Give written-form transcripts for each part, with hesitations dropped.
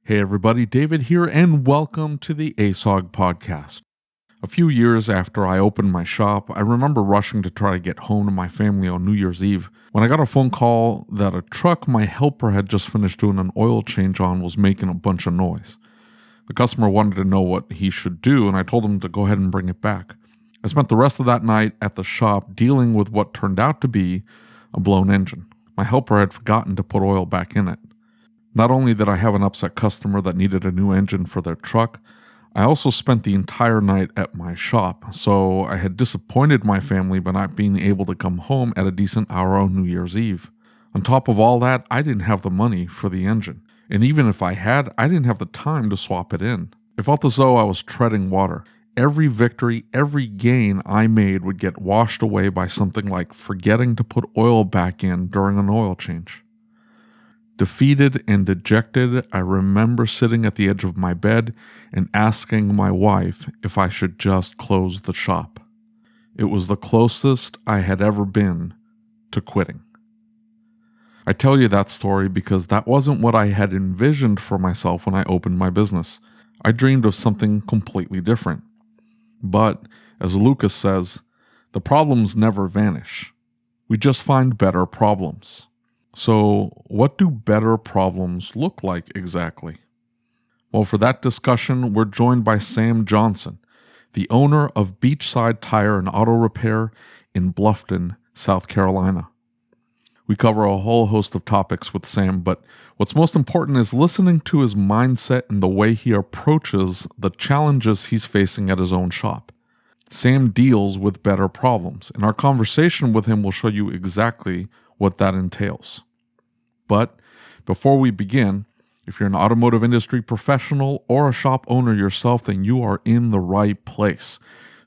Hey everybody, David here, and welcome to the ASOG podcast. A few years after I opened my shop, I remember rushing to try to get home to my family on New Year's Eve when I got a phone call that a truck my helper had just finished doing an oil change on was making a bunch of noise. The customer wanted to know what he should do, and I told him to go ahead and bring it back. I spent the rest of that night at the shop dealing with what turned out to be a blown engine. My helper had forgotten to put oil back in it. Not only did I have an upset customer that needed a new engine for their truck, I also spent the entire night at my shop, so I had disappointed my family by not being able to come home at a decent hour on New Year's Eve. On top of all that, I didn't have the money for the engine, and even if I had, I didn't have the time to swap it in. It felt as though I was treading water. Every victory, every gain I made would get washed away by something like forgetting to put oil back in during an oil change. Defeated and dejected, I remember sitting at the edge of my bed and asking my wife if I should just close the shop. It was the closest I had ever been to quitting. I tell you that story because that wasn't what I had envisioned for myself when I opened my business. I dreamed of something completely different. But, as Lucas says, the problems never vanish. We just find better problems. So, what do better problems look like exactly? Well, for that discussion, we're joined by Sam Johnson, the owner of Beachside Tire and Auto Repair in Bluffton, South Carolina. We cover a whole host of topics with Sam, but what's most important is listening to his mindset and the way he approaches the challenges he's facing at his own shop. Sam deals with better problems, and our conversation with him will show you exactly what that entails. But before we begin, if you're an automotive industry professional or a shop owner yourself, then you are in the right place.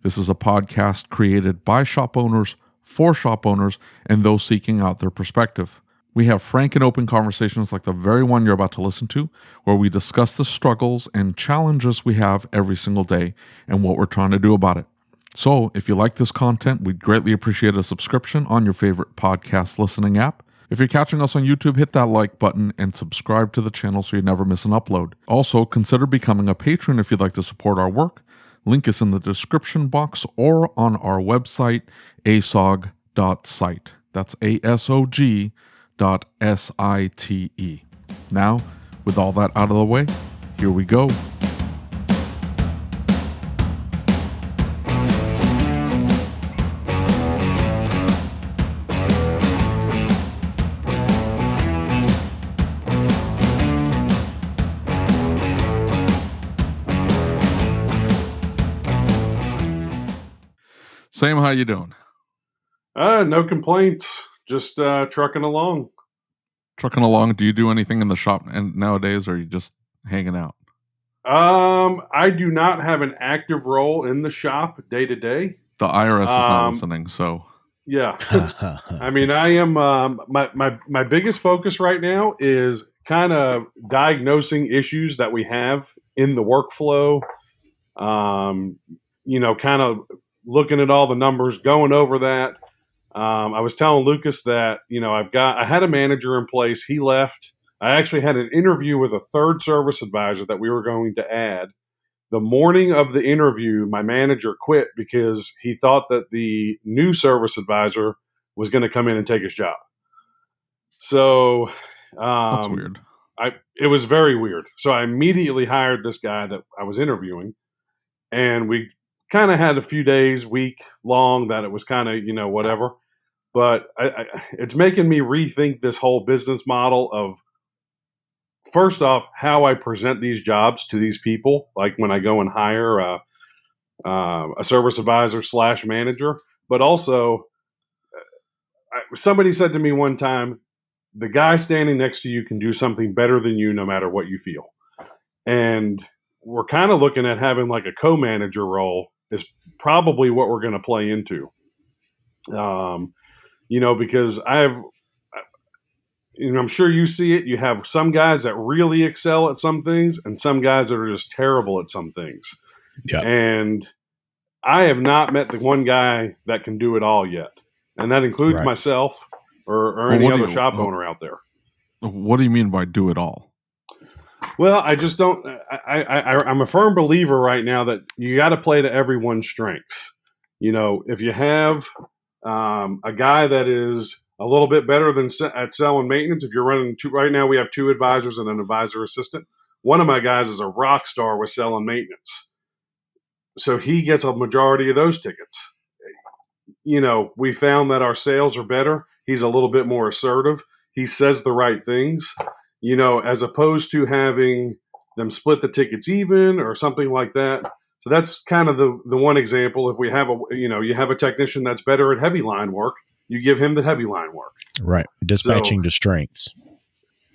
This is a podcast created by shop owners, for shop owners, and those seeking out their perspective. We have frank and open conversations like the very one you're about to listen to, where we discuss the struggles and challenges we have every single day and what we're trying to do about it. So, if you like this content, we'd greatly appreciate a subscription on your favorite podcast listening app. If you're catching us on YouTube, hit that like button and subscribe to the channel so you never miss an upload. Also, consider becoming a patron if you'd like to support our work. Link is in the description box or on our website, asog.site. That's ASOG.SITE. Now, with all that out of the way, here we go. Sam, how you doing? No complaints. Just trucking along. Trucking along. Do you do anything in the shop nowadays, or are you just hanging out? I do not have an active role in the shop day to day. The IRS is not listening, so yeah. I mean, I am. My biggest focus right now is kind of diagnosing issues that we have in the workflow. Kind of looking at all the numbers, going over that. I was telling Lucas that, I had a manager in place. He left. I actually had an interview with a third service advisor that we were going to add. The morning of the interview, my manager quit because he thought that the new service advisor was going to come in and take his job. So that's weird. It was very weird. So I immediately hired this guy that I was interviewing, and we kind of had a few days, week long, that it was kind of, whatever. But it's making me rethink this whole business model of, first off, how I present these jobs to these people. Like when I go and hire a service advisor / manager. But also, somebody said to me one time, the guy standing next to you can do something better than you no matter what you feel. And we're kind of looking at having like a co-manager role is probably what we're going to play into. Because I'm sure you see it. You have some guys that really excel at some things and some guys that are just terrible at some things. Yeah. And I have not met the one guy that can do it all yet. And that includes myself or any other shop owner out there. What do you mean by do it all? Well, I just don't. I'm a firm believer right now that you got to play to everyone's strengths. If you have a guy that is a little bit better than at selling maintenance, if you're running two right now, we have two advisors and an advisor assistant. One of my guys is a rock star with selling maintenance, so he gets a majority of those tickets. We found that our sales are better. He's a little bit more assertive. He says the right things, as opposed to having them split the tickets even or something like that. So that's kind of the one example. If we have you have a technician that's better at heavy line work, you give him the heavy line work. Right. Dispatching to strengths.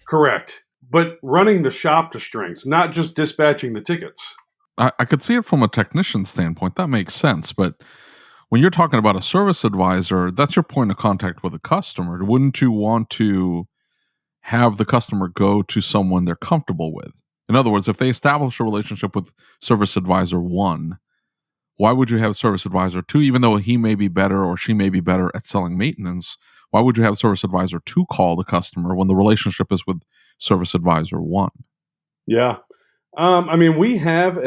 Correct. But running the shop to strengths, not just dispatching the tickets. I could see it from a technician standpoint. That makes sense. But when you're talking about a service advisor, that's your point of contact with the customer. Wouldn't you want to have the customer go to someone they're comfortable with? In other words, if they establish a relationship with service advisor 1, why would you have service advisor 2, even though he may be better or she may be better at selling maintenance? Why would you have service advisor 2 call the customer when the relationship is with service advisor 1? Yeah. We have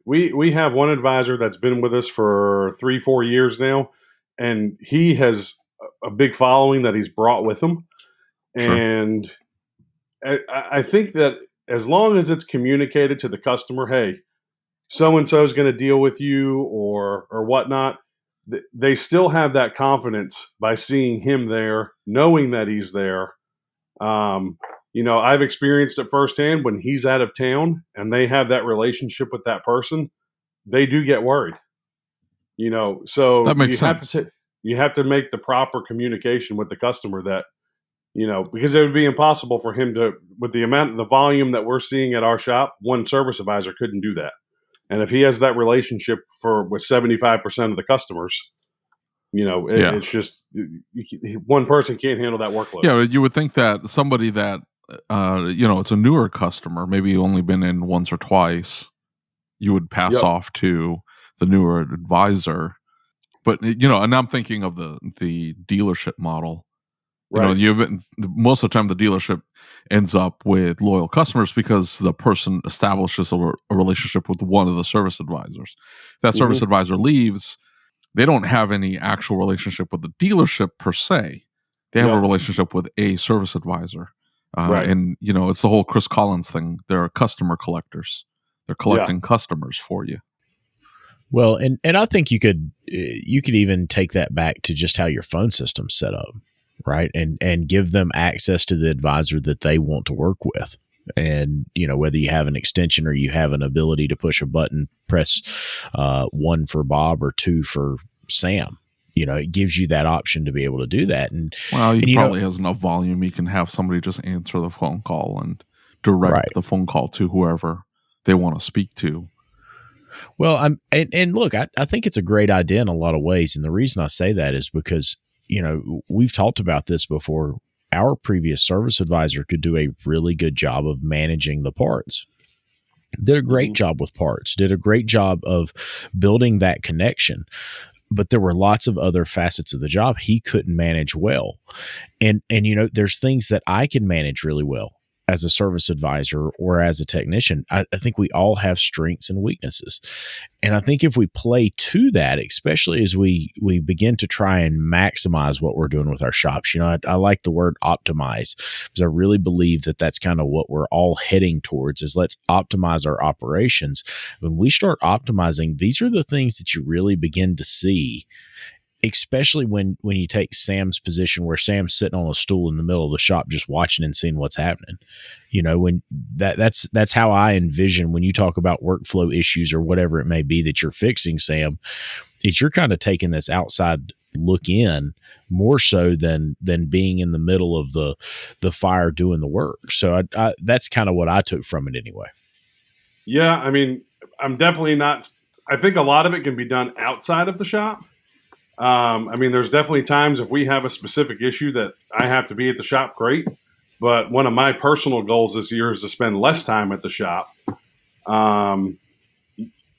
we have one advisor that's been with us for 3-4 years now, and he has a big following that he's brought with him. Sure. And I think that as long as it's communicated to the customer, hey, so and so is going to deal with you or whatnot, they still have that confidence by seeing him there, knowing that he's there. I've experienced it firsthand when he's out of town and they have that relationship with that person, they do get worried. So that makes sense. You have to make the proper communication with the customer that, because it would be impossible for him to, with the volume that we're seeing at our shop, one service advisor couldn't do that. And if he has that relationship with 75% of the customers, it's just one person can't handle that workload. Yeah, you would think that somebody that it's a newer customer, maybe only been in once or twice, you would pass off to the newer advisor. But and I'm thinking of the dealership model. Right. Most of the time the dealership ends up with loyal customers because the person establishes a relationship with one of the service advisors. If that service advisor leaves, they don't have any actual relationship with the dealership per se. They have a relationship with a service advisor. Right. And, it's the whole Chris Collins thing. They're customer collectors. They're collecting customers for you. Well, and I think you could even take that back to just how your phone system's set up, right? And give them access to the advisor that they want to work with. And, whether you have an extension or you have an ability to push a button, press 1 for Bob or 2 for Sam. It gives you that option to be able to do that. And he probably has enough volume. He can have somebody just answer the phone call and direct the phone call to whoever they want to speak to. Well, and look, I think it's a great idea in a lot of ways. And the reason I say that is because, we've talked about this before. Our previous service advisor could do a really good job of managing the parts. Did a great job with parts, did a great job of building that connection. But there were lots of other facets of the job he couldn't manage well. And there's things that I can manage really well as a service advisor or as a technician. I think we all have strengths and weaknesses. And I think if we play to that, especially as we begin to try and maximize what we're doing with our shops, I like the word optimize, because I really believe that that's kind of what we're all heading towards, is let's optimize our operations. When we start optimizing, these are the things that you really begin to see, especially when you take Sam's position, where Sam's sitting on a stool in the middle of the shop just watching and seeing what's happening. When that's how I envision when you talk about workflow issues or whatever it may be that you're fixing, Sam, is you're kind of taking this outside look in more so than being in the middle of the fire doing the work. So I that's kind of what I took from it anyway. Yeah, I'm definitely not. I think a lot of it can be done outside of the shop. There's definitely times if we have a specific issue that I have to be at the shop, great. But one of my personal goals this year is to spend less time at the shop.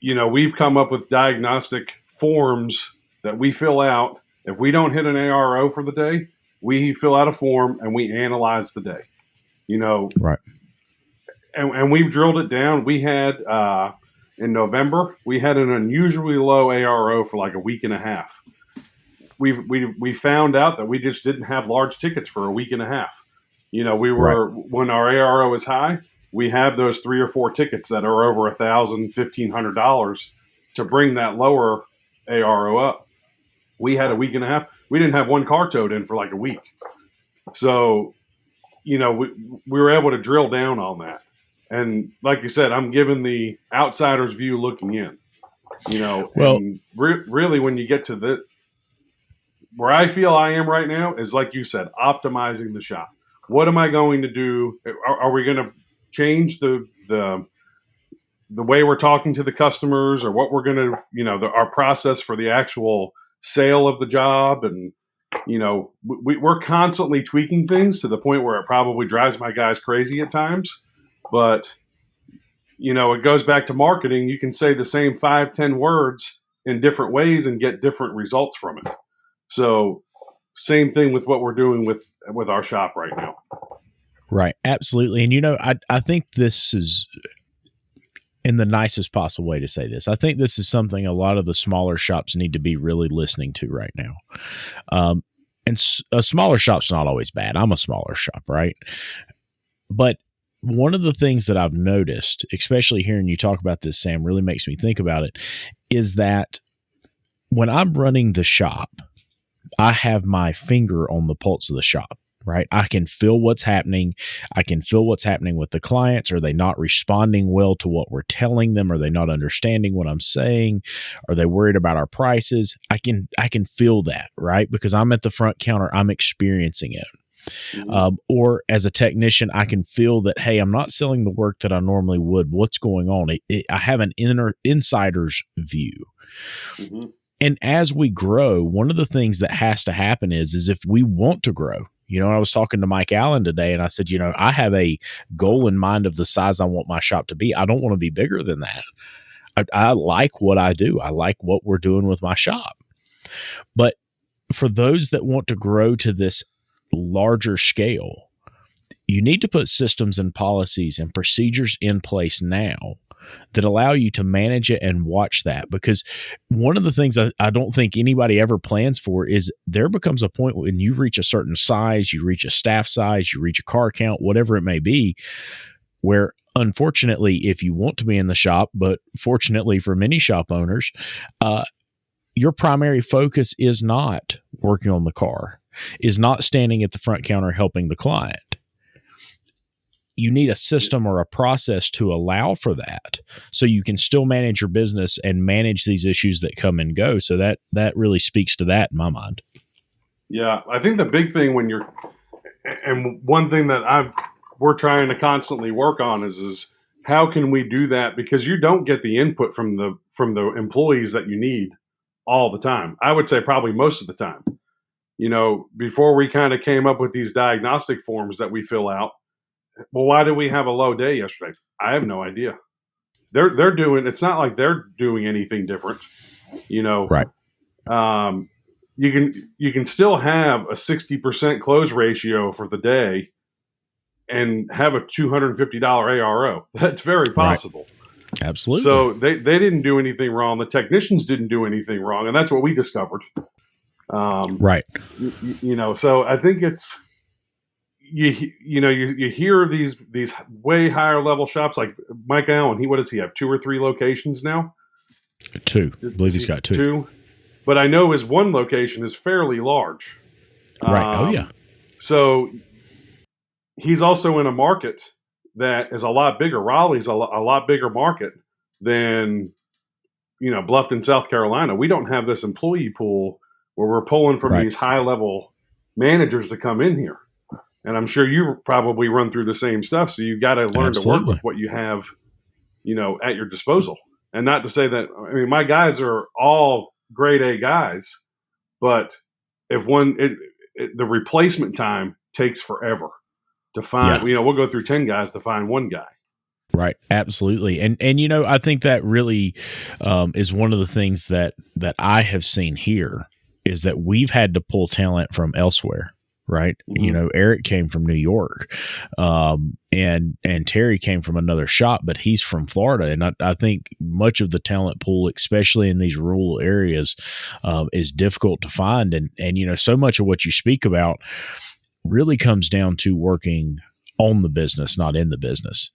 We've come up with diagnostic forms that we fill out. If we don't hit an ARO for the day, we fill out a form and we analyze the day. Right. and we've drilled it down. We had in November, we had an unusually low ARO for like a week and a half. We found out that we just didn't have large tickets for a week and a half. You know, when our ARO is high, we have those 3 or 4 tickets that are over $1,000, $1,500 to bring that lower ARO up. We had a week and a half. We didn't have one car towed in for like a week. So, you know, we were able to drill down on that. And like you said, I'm giving the outsider's view looking in. You know, well, and really when you get to where I feel I am right now is, like you said, optimizing the shop. What am I going to do? Are we going to change the way we're talking to the customers, or what we're going to, you know, our process for the actual sale of the job? And, you know, we're constantly tweaking things to the point where it probably drives my guys crazy at times. But, you know, it goes back to marketing. You can say the same 5-10 words in different ways and get different results from it. So same thing with what we're doing with our shop right now. Right. Absolutely. And, you know, I think this is, in the nicest possible way to say this, I think this is something a lot of the smaller shops need to be really listening to right now. And a smaller shop's not always bad. I'm a smaller shop, right? But one of the things that I've noticed, especially hearing you talk about this, Sam, really makes me think about it, is that when I'm running the shop, I have my finger on the pulse of the shop, right? I can feel what's happening. I can feel what's happening with the clients. Are they not responding well to what we're telling them? Are they not understanding what I'm saying? Are they worried about our prices? I can feel that, right? Because I'm at the front counter, I'm experiencing it. Mm-hmm. Or as a technician, I can feel that, hey, I'm not selling the work that I normally would. What's going on? I have an insider's view. Mm-hmm. And as we grow, one of the things that has to happen is if we want to grow, you know, I was talking to Mike Allen today and I said, you know, I have a goal in mind of the size I want my shop to be. I don't want to be bigger than that. I like what I do. I like what we're doing with my shop. But for those that want to grow to this larger scale, you need to put systems and policies and procedures in place now that allow you to manage it and watch that. Because one of the things I don't think anybody ever plans for is there becomes a point when you reach a certain size, you reach a staff size, you reach a car count, whatever it may be, where unfortunately, if you want to be in the shop, but fortunately for many shop owners, your primary focus is not working on the car, is not standing at the front counter helping the client. You need a system or a process to allow for that so you can still manage your business and manage these issues that come and go. So that really speaks to that in my mind. Yeah, I think the big thing and one thing that we're trying to constantly work on is how can we do that? Because you don't get the input from the employees that you need all the time. I would say probably most of the time. You know, before we kind of came up with these diagnostic forms that we fill out, well, why did we have a low day yesterday? I have no idea. They're doing. It's not like they're doing anything different. You know, right? You can still have a 60% close ratio for the day, and have a $250 ARO. That's very possible. Right. Absolutely. So they didn't do anything wrong. The technicians didn't do anything wrong, and that's what we discovered. Right. You know, so I think it's. You hear these way higher level shops like Mike Allen. What does he have? 2 or 3 locations now? 2. I believe he's got 2. 2, but I know his one location is fairly large. Right. Oh yeah. So he's also in a market that is a lot bigger. Raleigh's a lot bigger market than, you know, Bluffton, South Carolina. We don't have this employee pool where we're pulling from these high level managers to come in here. And I'm sure you probably run through the same stuff. So you've got to learn to work with what you have, you know, at your disposal. And not to say that, I mean, my guys are all grade A guys, but if the replacement time takes forever to find, you know, we'll go through 10 guys to find one guy. Right. Absolutely. And, you know, I think that really is one of the things that I have seen here is that we've had to pull talent from elsewhere. right? Eric came from New York, and Terry came from another shop, but he's from Florida. And I think much of the talent pool, especially in these rural areas, is difficult to find. And so much of what you speak about really comes down to working on the business, not in the business.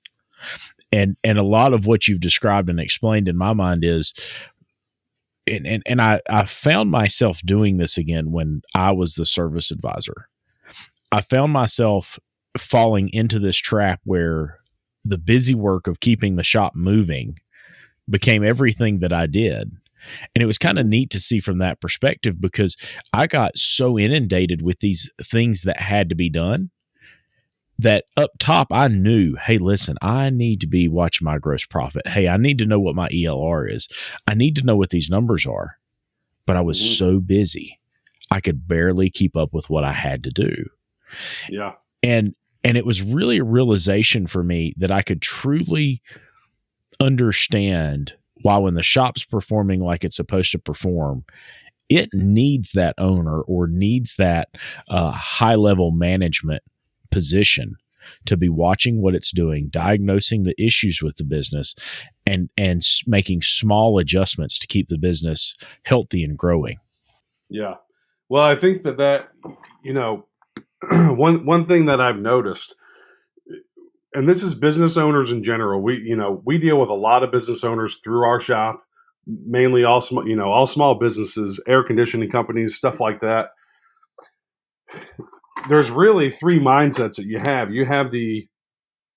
And a lot of what you've described and explained in my mind is, and I found myself doing this again when I was the service advisor. I found myself falling into this trap where the busy work of keeping the shop moving became everything that I did. And it was kind of neat to see from that perspective, because I got so inundated with these things that had to be done that up top I knew, hey, listen, I need to be watching my gross profit. Hey, I need to know what my ELR is. I need to know what these numbers are. But I was so busy, I could barely keep up with what I had to do. Yeah. And it was really a realization for me that I could truly understand why, when the shop's performing like it's supposed to perform, it needs that owner or needs that high-level management position to be watching what it's doing, diagnosing the issues with the business, and making small adjustments to keep the business healthy and growing. Yeah. Well, I think that one thing that I've noticed, and this is business owners in general, we deal with a lot of business owners through our shop, mainly all small businesses, air conditioning companies, stuff like that. There's really three mindsets that you have. You have the,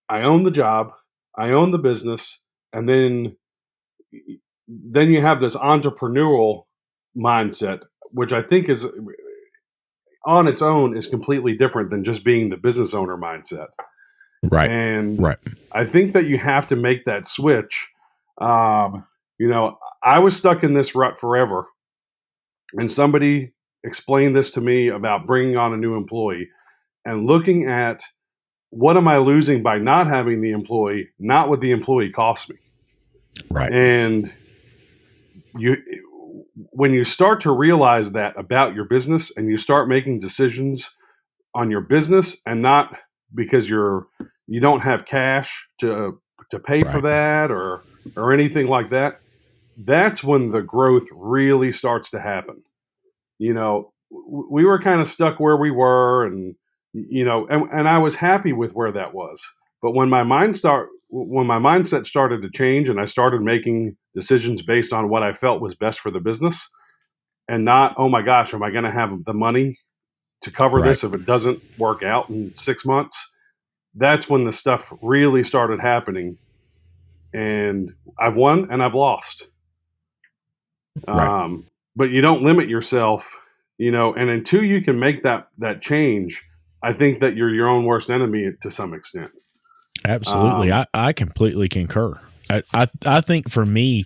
I own the job, I own the business, and then you have this entrepreneurial mindset, which I think is on its own is completely different than just being the business owner mindset. Right. And right. I think that you have to make that switch. I was stuck in this rut forever, and somebody explained this to me about bringing on a new employee and looking at what am I losing by not having the employee, not what the employee costs me. Right. And when you start to realize that about your business and you start making decisions on your business, and not because you don't have cash to pay for that or anything like that, that's when the growth really starts to happen. We were kind of stuck where we were, and I was happy with where that was. But when my mindset started to change and I started making decisions based on what I felt was best for the business, and not, oh my gosh, am I going to have the money to cover this if it doesn't work out in 6 months? That's when the stuff really started happening. And I've won and I've lost. Right. But you don't limit yourself, and until you can make that change, I think that you're your own worst enemy to some extent. Absolutely. I completely concur. I think for me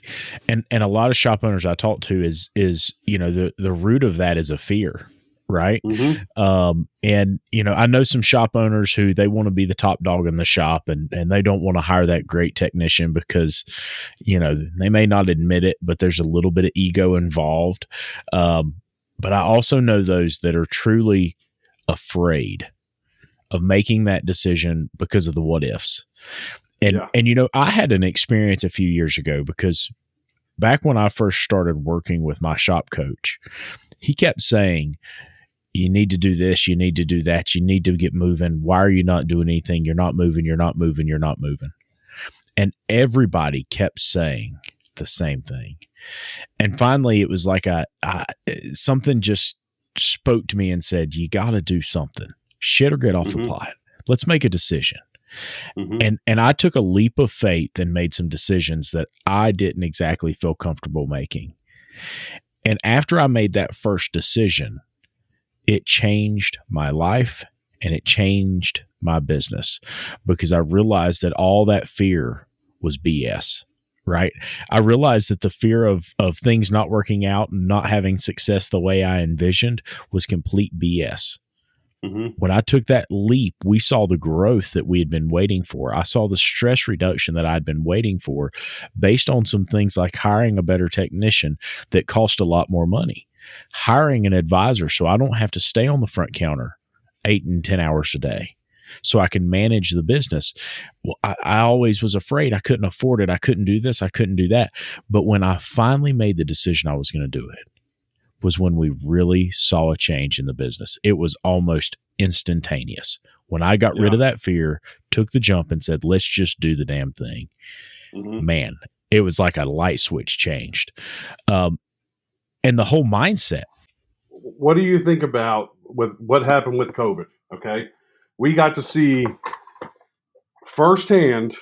and a lot of shop owners I talk to is the root of that is a fear. Right. Mm-hmm. And I know some shop owners who they want to be the top dog in the shop, and they don't want to hire that great technician because, they may not admit it, but there's a little bit of ego involved. But I also know those that are truly afraid of making that decision because of the what ifs. And I had an experience a few years ago, because back when I first started working with my shop coach, he kept saying, you need to do this, you need to do that, you need to get moving. Why are you not doing anything? You're not moving, you're not moving, you're not moving. And everybody kept saying the same thing. And finally, it was like something just spoke to me and said, you got to do something. Shit or get off the pot. Let's make a decision. And I took a leap of faith and made some decisions that I didn't exactly feel comfortable making. And after I made that first decision, it changed my life and it changed my business, because I realized that all that fear was BS. Right. I realized that the fear of things not working out and not having success the way I envisioned was complete BS. When I took that leap, we saw the growth that we had been waiting for. I saw the stress reduction that I'd been waiting for, based on some things like hiring a better technician that cost a lot more money, hiring an advisor so I don't have to stay on the front counter 8 and 10 hours a day so I can manage the business. Well, I always was afraid I couldn't afford it. I couldn't do this. I couldn't do that. But when I finally made the decision I was going to do it was when we really saw a change in the business. It was almost instantaneous. When I got rid of that fear, took the jump and said, let's just do the damn thing. Man, it was like a light switch changed. And the whole mindset. What do you think about with what happened with COVID? Okay. We got to see firsthand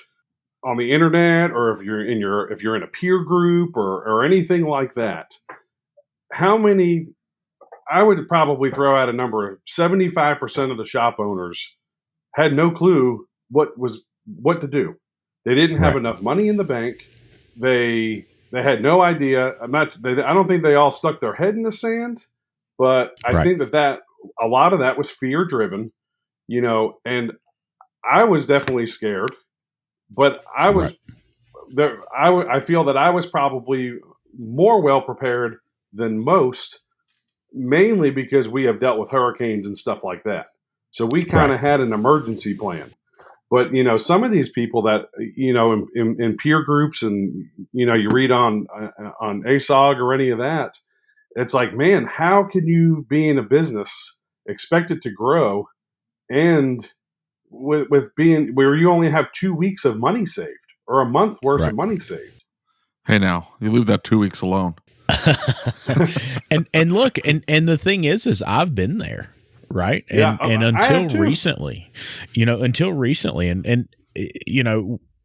on the internet, or if you're in a peer group or anything like that, how many, I would probably throw out a number of 75% of the shop owners had no clue what to do. They didn't have enough money in the bank. They had no idea. I don't think they all stuck their head in the sand, but I think that a lot of that was fear driven, and I was definitely scared, but I was there. I feel that I was probably more well prepared than most, mainly because we have dealt with hurricanes and stuff like that. So we kind of had an emergency plan. But, some of these people that, in peer groups and, you read on ASOG or any of that, it's like, man, how can you be in a business, expect it to grow, and with being where you only have 2 weeks of money saved or a month worth of money saved? Hey, now you leave that 2 weeks alone. and look, and the thing is I've been there. Right. And until recently, and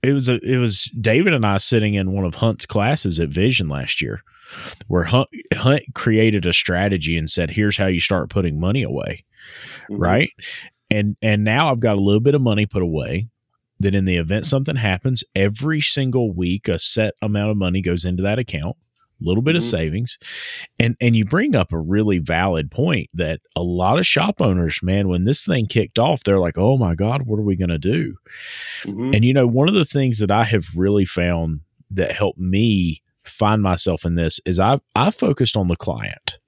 it was David and I sitting in one of Hunt's classes at Vision last year where Hunt created a strategy and said, here's how you start putting money away. Right. And now I've got a little bit of money put away that in the event something happens, every single week, a set amount of money goes into that account. Little bit of savings. And you bring up a really valid point that a lot of shop owners, man, when this thing kicked off, they're like, oh my God, what are we going to do? And, one of the things that I have really found that helped me find myself in this is I focused on the client.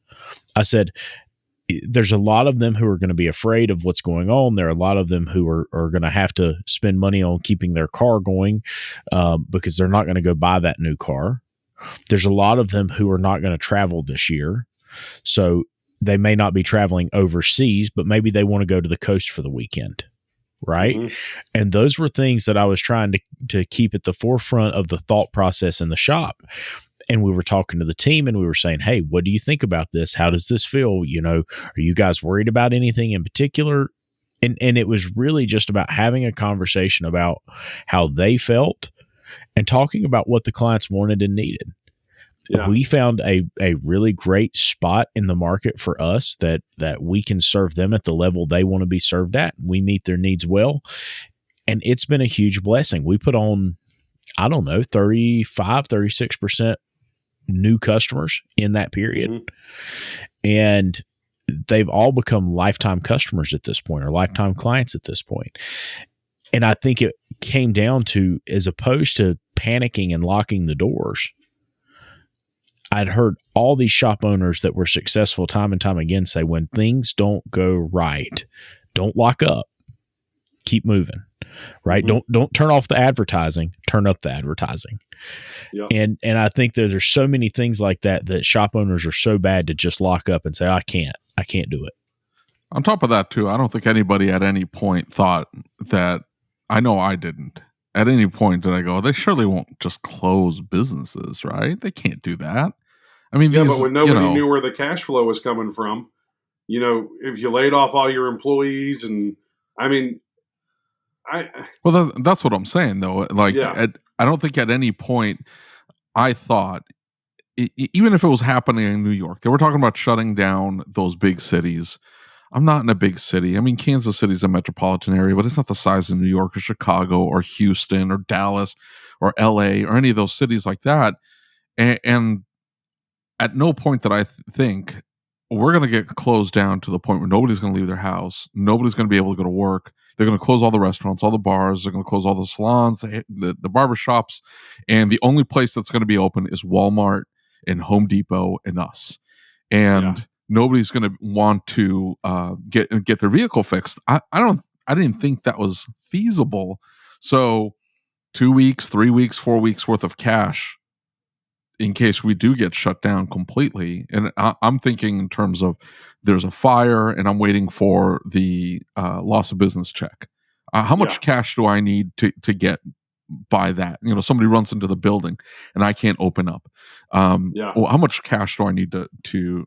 I said, there's a lot of them who are going to be afraid of what's going on. There are a lot of them who are going to have to spend money on keeping their car going because they're not going to go buy that new car. There's a lot of them who are not going to travel this year. So they may not be traveling overseas, but maybe they want to go to the coast for the weekend. Right. And those were things that I was trying to keep at the forefront of the thought process in the shop. And we were talking to the team and we were saying, hey, what do you think about this? How does this feel? Are you guys worried about anything in particular? And it was really just about having a conversation about how they felt and talking about what the clients wanted and needed. Yeah. We found a really great spot in the market for us that we can serve them at the level they want to be served at. We meet their needs well. And it's been a huge blessing. We put on, 36% new customers in that period. And they've all become lifetime customers at this point or lifetime clients at this point. And I think it came down to, as opposed to panicking and locking the doors, I'd heard all these shop owners that were successful time and time again say, when things don't go right, don't lock up, keep moving, right? Don't turn off the advertising, turn up the advertising. Yep. And I think that there's so many things like that shop owners are so bad to just lock up and say, I can't do it. On top of that too, I don't think anybody at any point thought that, I know I didn't. At any point did I go, they surely won't just close businesses, right? They can't do that. I mean, but when nobody knew where the cash flow was coming from, if you laid off all your employees, and well, that's what I'm saying though. Like, I don't think at any point I thought, even if it was happening in New York, they were talking about shutting down those big cities. I'm not in a big city. I mean, Kansas City's a metropolitan area, but it's not the size of New York or Chicago or Houston or Dallas or LA or any of those cities like that. And at no point did I think we're going to get closed down to the point where nobody's going to leave their house. Nobody's going to be able to go to work. They're going to close all the restaurants, all the bars. They're going to close all the salons, the barber shops. And the only place that's going to be open is Walmart and Home Depot and us. And nobody's going to want to get their vehicle fixed. I didn't think that was feasible. So 2 weeks, 3 weeks, 4 weeks worth of cash in case we do get shut down completely. And I'm thinking in terms of there's a fire and I'm waiting for the loss of business check. How much cash do I need to get by that? Somebody runs into the building and I can't open up. Well, how much cash do I need to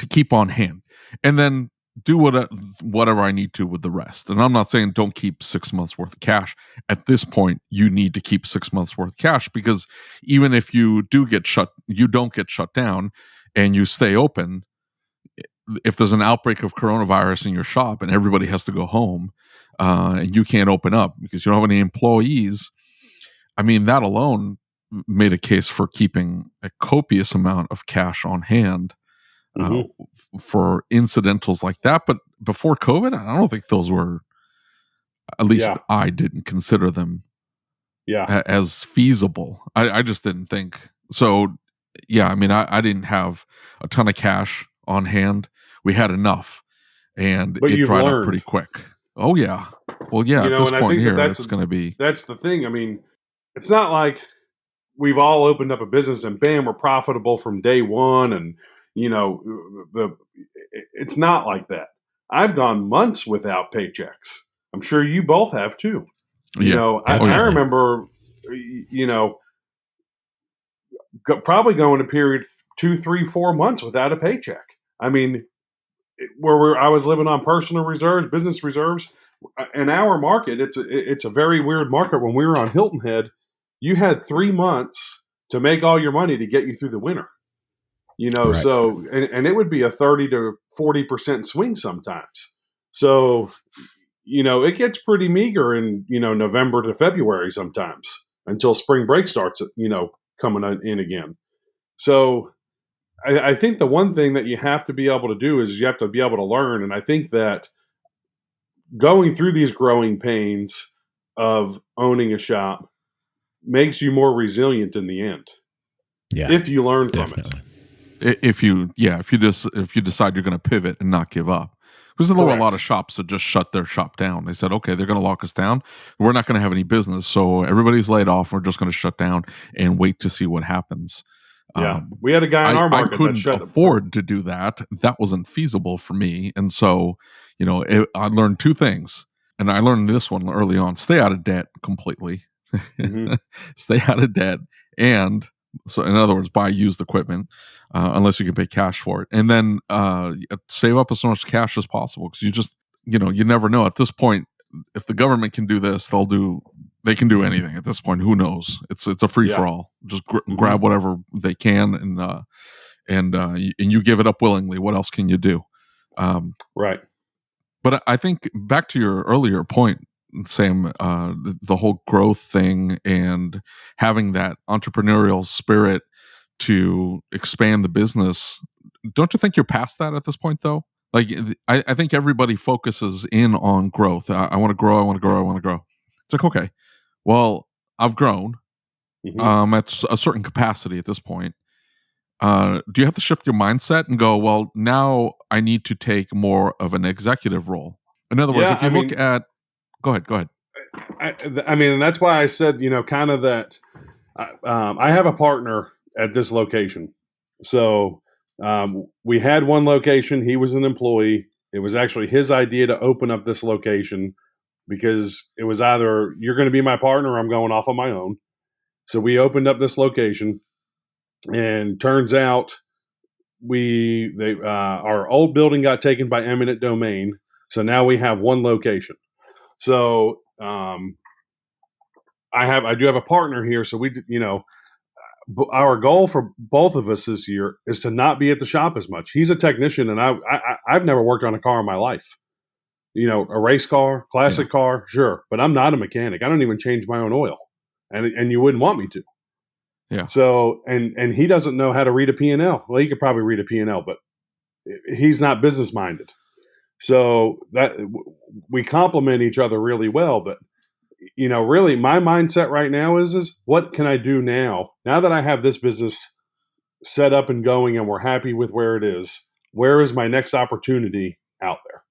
keep on hand? And then do whatever I need to with the rest. And I'm not saying don't keep 6 months worth of cash. At this point, you need to keep 6 months worth of cash, because even if you don't get shut down and you stay open, if there's an outbreak of coronavirus in your shop and everybody has to go home, and you can't open up because you don't have any employees, I mean, that alone made a case for keeping a copious amount of cash on hand for incidentals like that. But before COVID, I don't think those were, at least I didn't consider them as feasible. I just didn't think so. Yeah, I mean, I didn't have a ton of cash on hand. We had enough, and it dried up pretty quick. Oh yeah. Well, yeah. At this point here, it's going to be. That's the thing. I mean, it's not like we've all opened up a business and bam, we're profitable from day one, and it's not like that. I've gone months without paychecks. I'm sure you both have too. I remember, probably going a period 2, 3, 4 months without a paycheck. I mean, I was living on personal reserves, business reserves. In our market, it's a very weird market. When we were on Hilton Head, you had 3 months to make all your money to get you through the winter. Right. So, and it would be a 30 to 40% swing sometimes. So, it gets pretty meager in, November to February sometimes until spring break starts, coming in again. So I think the one thing that you have to be able to do is you have to be able to learn. And I think that going through these growing pains of owning a shop makes you more resilient in the end. Yeah. If you learn from it. If you decide you're going to pivot and not give up, because there were a lot of shops that just shut their shop down. They said, okay, they're going to lock us down. We're not going to have any business. So everybody's laid off. We're just going to shut down and wait to see what happens. Yeah. We had a guy in our market I couldn't afford to do that. That wasn't feasible for me. And so, I learned 2 things, and I learned this one early on: stay out of debt completely, stay out of debt. And so, in other words, buy used equipment, unless you can pay cash for it. And then save up as much cash as possible, because you just, you never know. At this point, if the government can do this, they can do anything at this point. Who knows? It's a free for all. Just grab whatever they can, and you give it up willingly. What else can you do? Right. But I think back to your earlier point, Sam, the whole growth thing and having that entrepreneurial spirit to expand the business. Don't you think you're past that at this point, though? Like, I think everybody focuses in on growth. I want to grow. I want to grow. I want to grow. It's like, okay, well, I've grown at a certain capacity at this point. Do you have to shift your mindset and go, well, now I need to take more of an executive role? In other words, if you look at, go ahead. I mean, and that's why I said, kind of that I have a partner at this location. So we had one location. He was an employee. It was actually his idea to open up this location, because it was either you're going to be my partner or I'm going off on my own. So we opened up this location, and turns out our old building got taken by eminent domain. So now we have one location. So I do have a partner here. So our goal for both of us this year is to not be at the shop as much. He's a technician, and I've never worked on a car in my life. A race car, classic car, sure, but I'm not a mechanic. I don't even change my own oil, and you wouldn't want me to. Yeah. So and he doesn't know how to read a P&L. Well, he could probably read a P&L, but he's not business minded. So that we complement each other really well. But really, my mindset right now is what can I do now? Now that I have this business set up and going and we're happy with where it is, where is my next opportunity out there?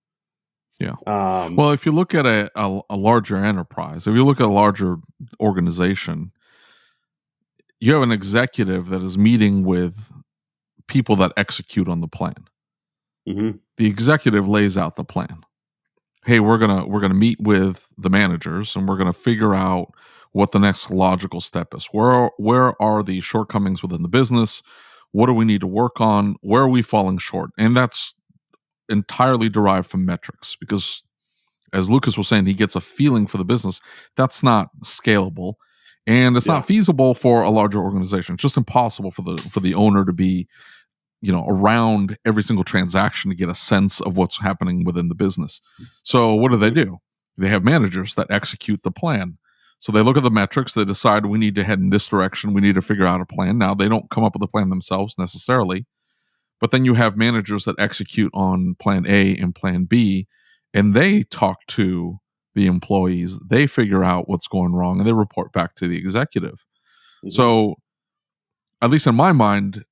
Yeah. Well, if you look at a larger enterprise, if you look at a larger organization, you have an executive that is meeting with people that execute on the plan. Mm-hmm. The executive lays out the plan. Hey, we're gonna meet with the managers and we're gonna figure out what the next logical step is. Where are the shortcomings within the business? What do we need to work on? Where are we falling short? And that's entirely derived from metrics, because as Lucas was saying, he gets a feeling for the business. That's not scalable, and it's Yeah. not feasible for a larger organization. It's just impossible for the owner to be, around every single transaction to get a sense of what's happening within the business. So what do? They have managers that execute the plan. So they look at the metrics, they decide we need to head in this direction, we need to figure out a plan. Now, they don't come up with a plan themselves necessarily, but then you have managers that execute on plan A and plan B, and they talk to the employees, they figure out what's going wrong, and they report back to the executive. Mm-hmm. So, at least in my mind,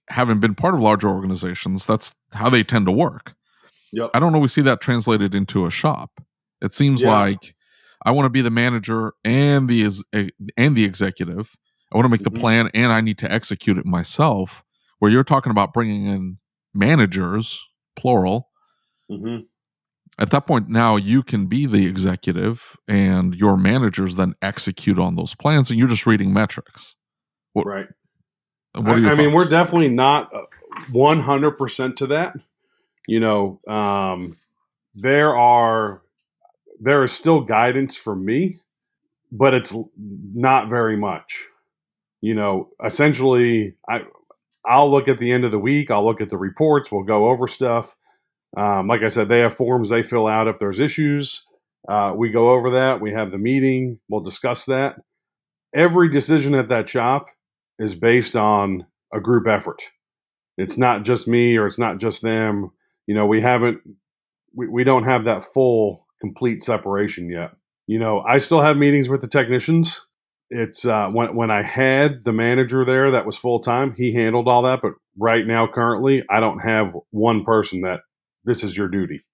having been part of larger organizations, that's how they tend to work. Yep. I don't always see that translated into a shop. It seems like I want to be the manager and the executive. I want to make the plan, and I need to execute it myself. Where you're talking about bringing in managers, plural. Mm-hmm. At that point, now you can be the executive, and your managers then execute on those plans, and you're just reading metrics. Right. What are your thoughts? I mean, we're definitely not 100% to that. There is still guidance for me, but it's not very much. Essentially, I'll look at the end of the week. I'll look at the reports. We'll go over stuff. Like I said, they have forms they fill out if there's issues. We go over that. We have the meeting. We'll discuss that. Every decision at that shop is based on a group effort. It's not just me or it's not just them. We don't have that full, complete separation yet. I still have meetings with the technicians. It's when I had the manager there that was full time, he handled all that. But right now, currently, I don't have one person that this is your duty.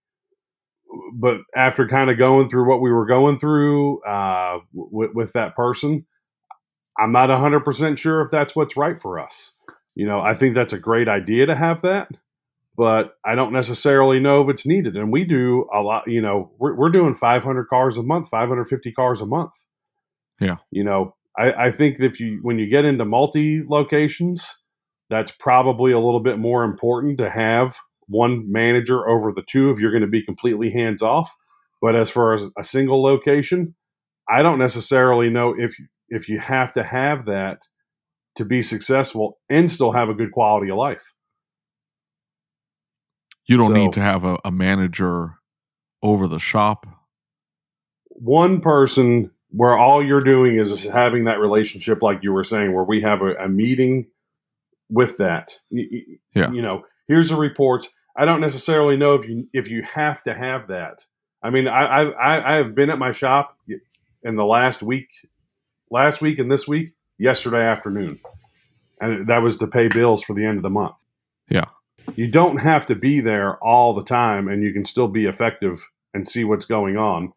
But after kind of going through what we were going through with that person, I'm not 100% sure if that's what's right for us. I think that's a great idea to have that, but I don't necessarily know if it's needed. And we do a lot, we're doing 500 cars a month, 550 cars a month. Yeah. I think when you get into multi locations, that's probably a little bit more important to have one manager over the two if you're going to be completely hands off. But as far as a single location, I don't necessarily know if you have to have that to be successful and still have a good quality of life. You don't need to have a manager over the shop. One person where all you're doing is having that relationship, like you were saying, where we have a meeting with that. Yeah. Here's the reports. I don't necessarily know if you have to have that. I mean, I have been at my shop in the last week and this week, yesterday afternoon, and that was to pay bills for the end of the month. Yeah. You don't have to be there all the time, and you can still be effective and see what's going on.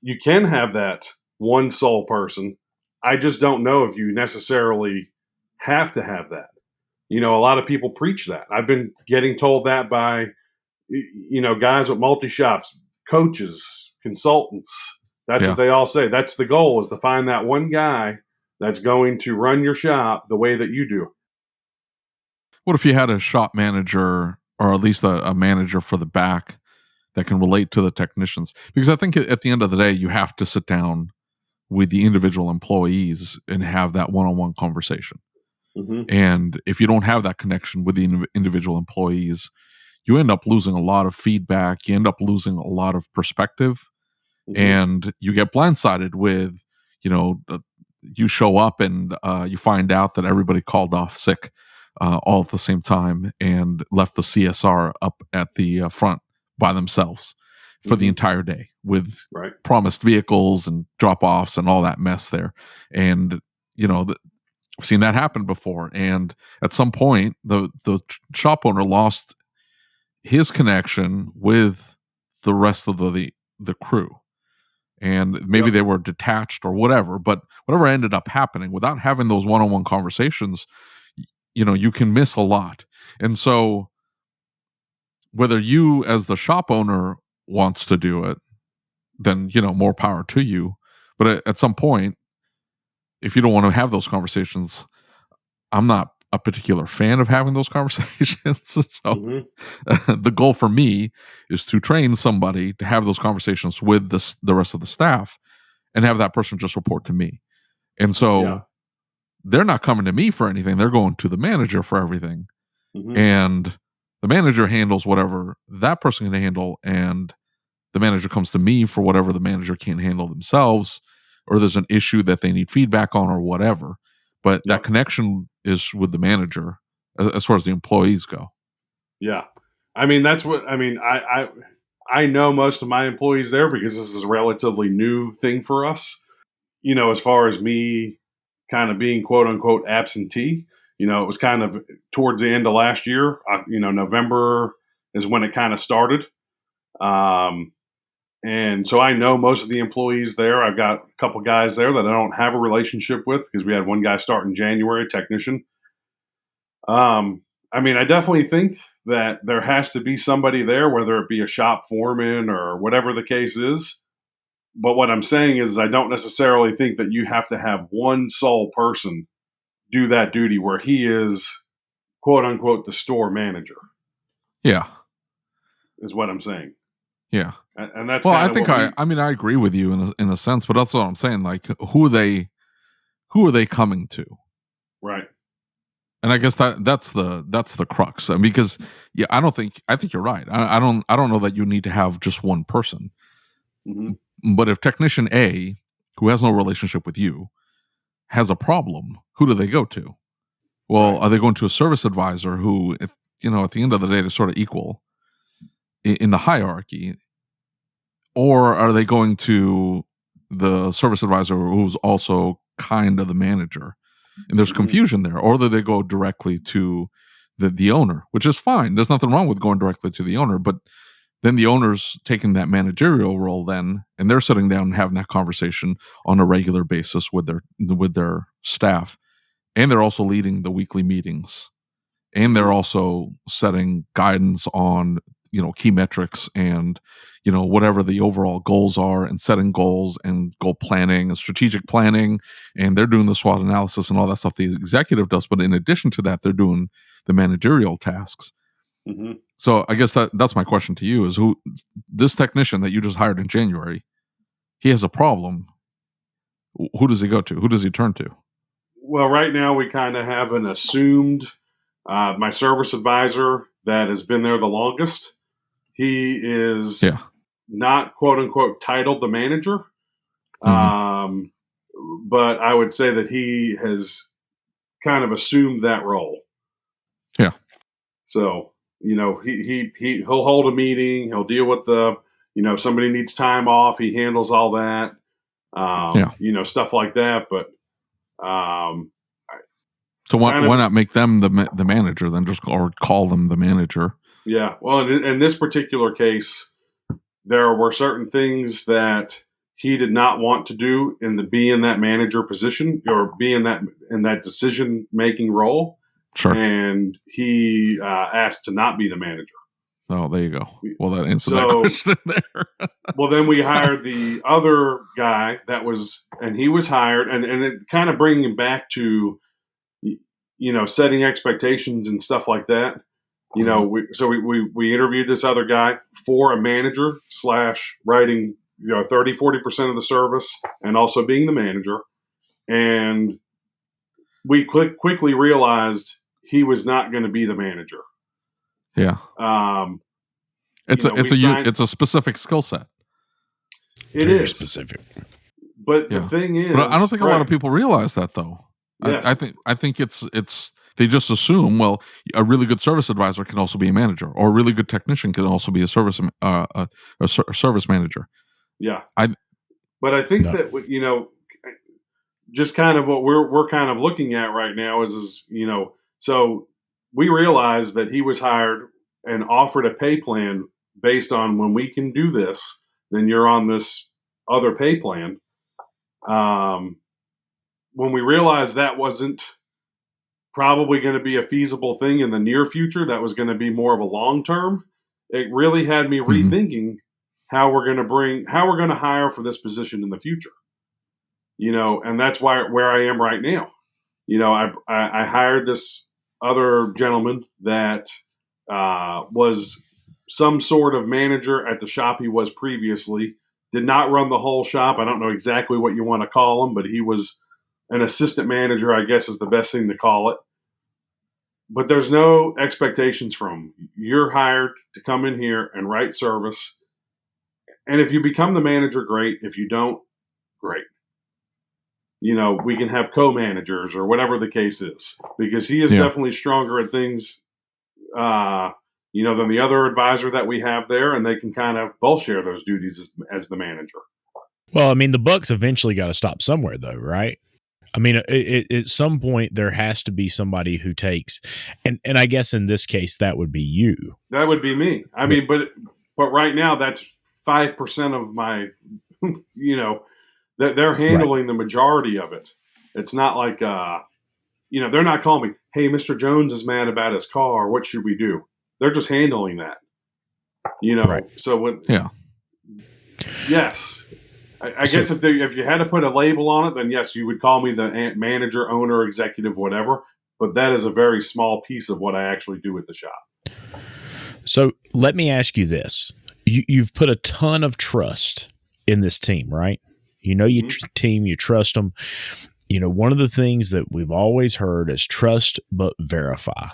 You can have that one sole person. I just don't know if you necessarily have to have that. A lot of people preach that. I've been getting told that by, guys with multi-shops, coaches, consultants. That's what they all say. That's the goal, is to find that one guy that's going to run your shop the way that you do. What if you had a shop manager, or at least a manager for the back, that can relate to the technicians? Because I think at the end of the day, you have to sit down with the individual employees and have that one-on-one conversation. Mm-hmm. And if you don't have that connection with the individual employees, you end up losing a lot of feedback. You end up losing a lot of perspective, and you get blindsided with, you show up and you find out that everybody called off sick all at the same time and left the CSR up at the front by themselves for the entire day with promised vehicles and drop-offs and all that mess there. And, I've seen that happen before. And at some point, the shop owner lost his connection with the rest of the crew. And maybe they were detached or whatever, but whatever ended up happening, without having those one-on-one conversations, you can miss a lot. And so whether you as the shop owner wants to do it, then more power to you. But at some point, if you don't want to have those conversations, I'm not a particular fan of having those conversations. So the goal for me is to train somebody to have those conversations with the rest of the staff, and have that person just report to me. And so they're not coming to me for anything. They're going to the manager for everything. And the manager handles whatever that person can handle, and the manager comes to me for whatever the manager can't handle themselves, or there's an issue that they need feedback on or whatever. But that connection is with the manager as far as the employees go. Yeah. I mean, that's what, I know most of my employees there because this is a relatively new thing for us. As far as me kind of being quote unquote absentee, it was kind of towards the end of last year. November is when it kind of started. And so I know most of the employees there. I've got a couple guys there that I don't have a relationship with because we had one guy start in January, a technician. I definitely think that there has to be somebody there, whether it be a shop foreman or whatever the case is. But what I'm saying is I don't necessarily think that you have to have one sole person do that duty where he is, quote unquote, the store manager. Yeah. Is what I'm saying. Yeah. And that's I think I agree with you in a sense, but that's what I'm saying. Like, who are they coming to? Right. And I guess that's the crux. Because I think you're right. I don't know that you need to have just one person. But if technician A, who has no relationship with you, has a problem, who do they go to? Well, are they going to a service advisor who, at the end of the day, they're sort of equal in the hierarchy? Or are they going to the service advisor who's also kind of the manager? And there's confusion there. Or do they go directly to the owner, which is fine. There's nothing wrong with going directly to the owner. But then the owner's taking that managerial role then, and they're sitting down and having that conversation on a regular basis with their staff. And they're also leading the weekly meetings. And they're also setting guidance on key metrics and whatever the overall goals are, and setting goals and goal planning and strategic planning, and they're doing the SWOT analysis and all that stuff the executive does. But in addition to that, they're doing the managerial tasks. So I guess that's my question to you is, who this technician that you just hired in January, he has a problem. Who does he go to? Who does he turn to? Well, right now we kind of have an assumed my service advisor that has been there the longest. He is not quote unquote titled the manager. But I would say that he has kind of assumed that role. Yeah. So, he'll hold a meeting, he'll deal with somebody needs time off, he handles all that. Stuff like that. But so why not make them the manager then, or call them the manager? Yeah. Well, in this particular case, there were certain things that he did not want to do be in that manager position or be in that decision making role. Sure. And he asked to not be the manager. Oh, there you go. Well, that answers that question there. Well, then we hired the other guy and he was hired, and it kind of bringing him back to, setting expectations and stuff like that. We interviewed this other guy for a manager / writing, 30-40% of the service and also being the manager. And we quickly realized he was not going to be the manager. Yeah. It's a specific skill set. It is specific. But the thing is, but I don't think a lot of people realize that though. Yes. I think it's they just assume, well, a really good service advisor can also be a manager, or a really good technician can also be a service manager. Yeah. But I think that, just kind of what we're kind of looking at right now is so we realized that he was hired and offered a pay plan based on when we can do this, then you're on this other pay plan. When we realized that wasn't probably going to be a feasible thing in the near future, that was going to be more of a long term, it really had me rethinking how we're going to hire for this position in the future. And that's where I am right now. I hired this other gentleman that was some sort of manager at the shop he was previously. Did not run the whole shop. I don't know exactly what you want to call him, but he was an assistant manager, I guess is the best thing to call it. But there's no expectations from him. You're hired to come in here and write service. And if you become the manager, great. If you don't, great. We can have co-managers or whatever the case is, because he is definitely stronger at things, than the other advisor that we have there, and they can kind of both share those duties as the manager. Well, I mean, the buck's eventually got to stop somewhere, though, right? I mean, at some point there has to be somebody who takes, and I guess in this case that would be you. That would be me. I mean, but right now that's 5% of my, that they're handling the majority of it. It's not like, they're not calling me, hey, Mr. Jones is mad about his car. What should we do? They're just handling that, So when, yes. I guess if you had to put a label on it, then yes, you would call me the manager, owner, executive, whatever. But that is a very small piece of what I actually do at the shop. So let me ask you this. You've put a ton of trust in this team, right? Your team, you trust them. One of the things that we've always heard is trust but verify.